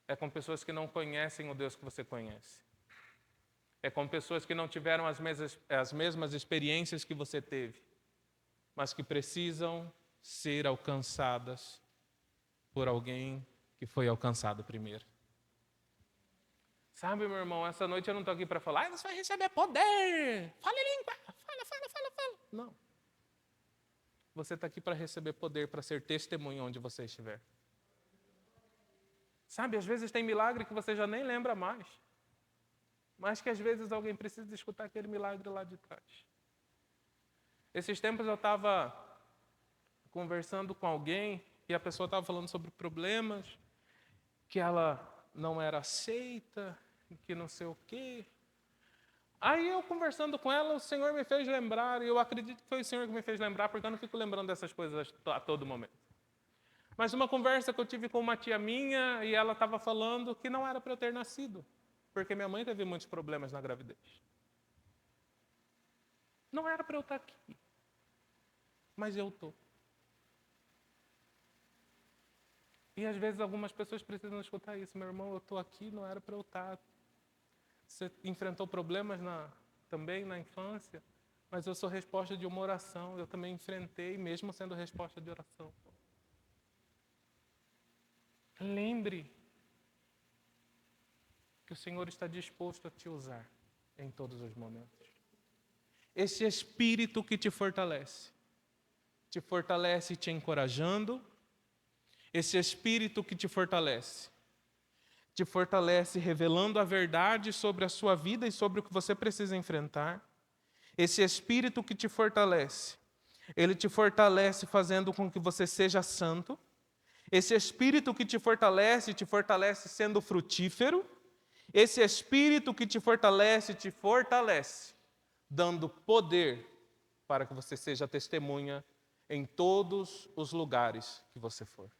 É com pessoas que não conhecem o Deus que você conhece. É com pessoas que não tiveram as mesmas experiências que você teve, mas que precisam ser alcançadas por alguém que foi alcançado primeiro. Sabe, meu irmão, essa noite eu não estou aqui para falar, você vai receber poder, fale língua, fala. Não. Você está aqui para receber poder, para ser testemunha onde você estiver. Sabe, às vezes tem milagre que você já nem lembra mais, mas que às vezes alguém precisa escutar aquele milagre lá de trás. Esses tempos eu estava conversando com alguém e a pessoa estava falando sobre problemas, que ela não era aceita, que não sei o quê. Aí eu conversando com ela, o Senhor me fez lembrar, e eu acredito que foi o Senhor que me fez lembrar, porque eu não fico lembrando dessas coisas a todo momento. Mas uma conversa que eu tive com uma tia minha, e ela estava falando que não era para eu ter nascido, porque minha mãe teve muitos problemas na gravidez. Não era para eu estar aqui, mas eu estou. E às vezes algumas pessoas precisam escutar isso. Meu irmão, eu estou aqui, não era para eu estar. Você enfrentou problemas também na infância, mas eu sou resposta de uma oração. Eu também enfrentei, mesmo sendo resposta de oração. Lembre que o Senhor está disposto a te usar em todos os momentos. Esse Espírito que te fortalece te encorajando. Esse Espírito que te fortalece revelando a verdade sobre a sua vida e sobre o que você precisa enfrentar. Esse Espírito que te fortalece, ele te fortalece fazendo com que você seja santo. Esse Espírito que te fortalece sendo frutífero. Esse Espírito que te fortalece, dando poder para que você seja testemunha em todos os lugares que você for.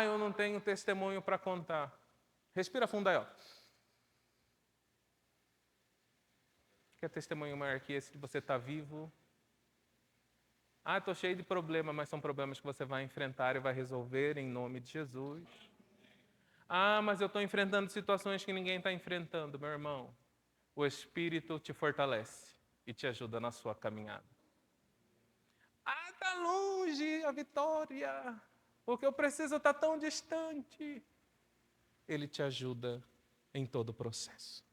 Eu não tenho testemunho para contar. Respira fundo aí, ó. Quer testemunho maior que esse de você estar vivo? Estou cheio de problemas, mas são problemas que você vai enfrentar e vai resolver em nome de Jesus. Mas eu estou enfrentando situações que ninguém está enfrentando, meu irmão. O Espírito te fortalece e te ajuda na sua caminhada. Está longe a vitória, porque eu preciso estar tão distante. Ele te ajuda em todo o processo.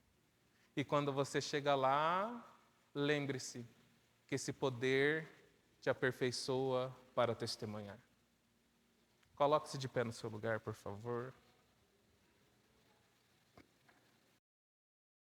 E quando você chega lá, lembre-se que esse poder te aperfeiçoa para testemunhar. Coloque-se de pé no seu lugar, por favor.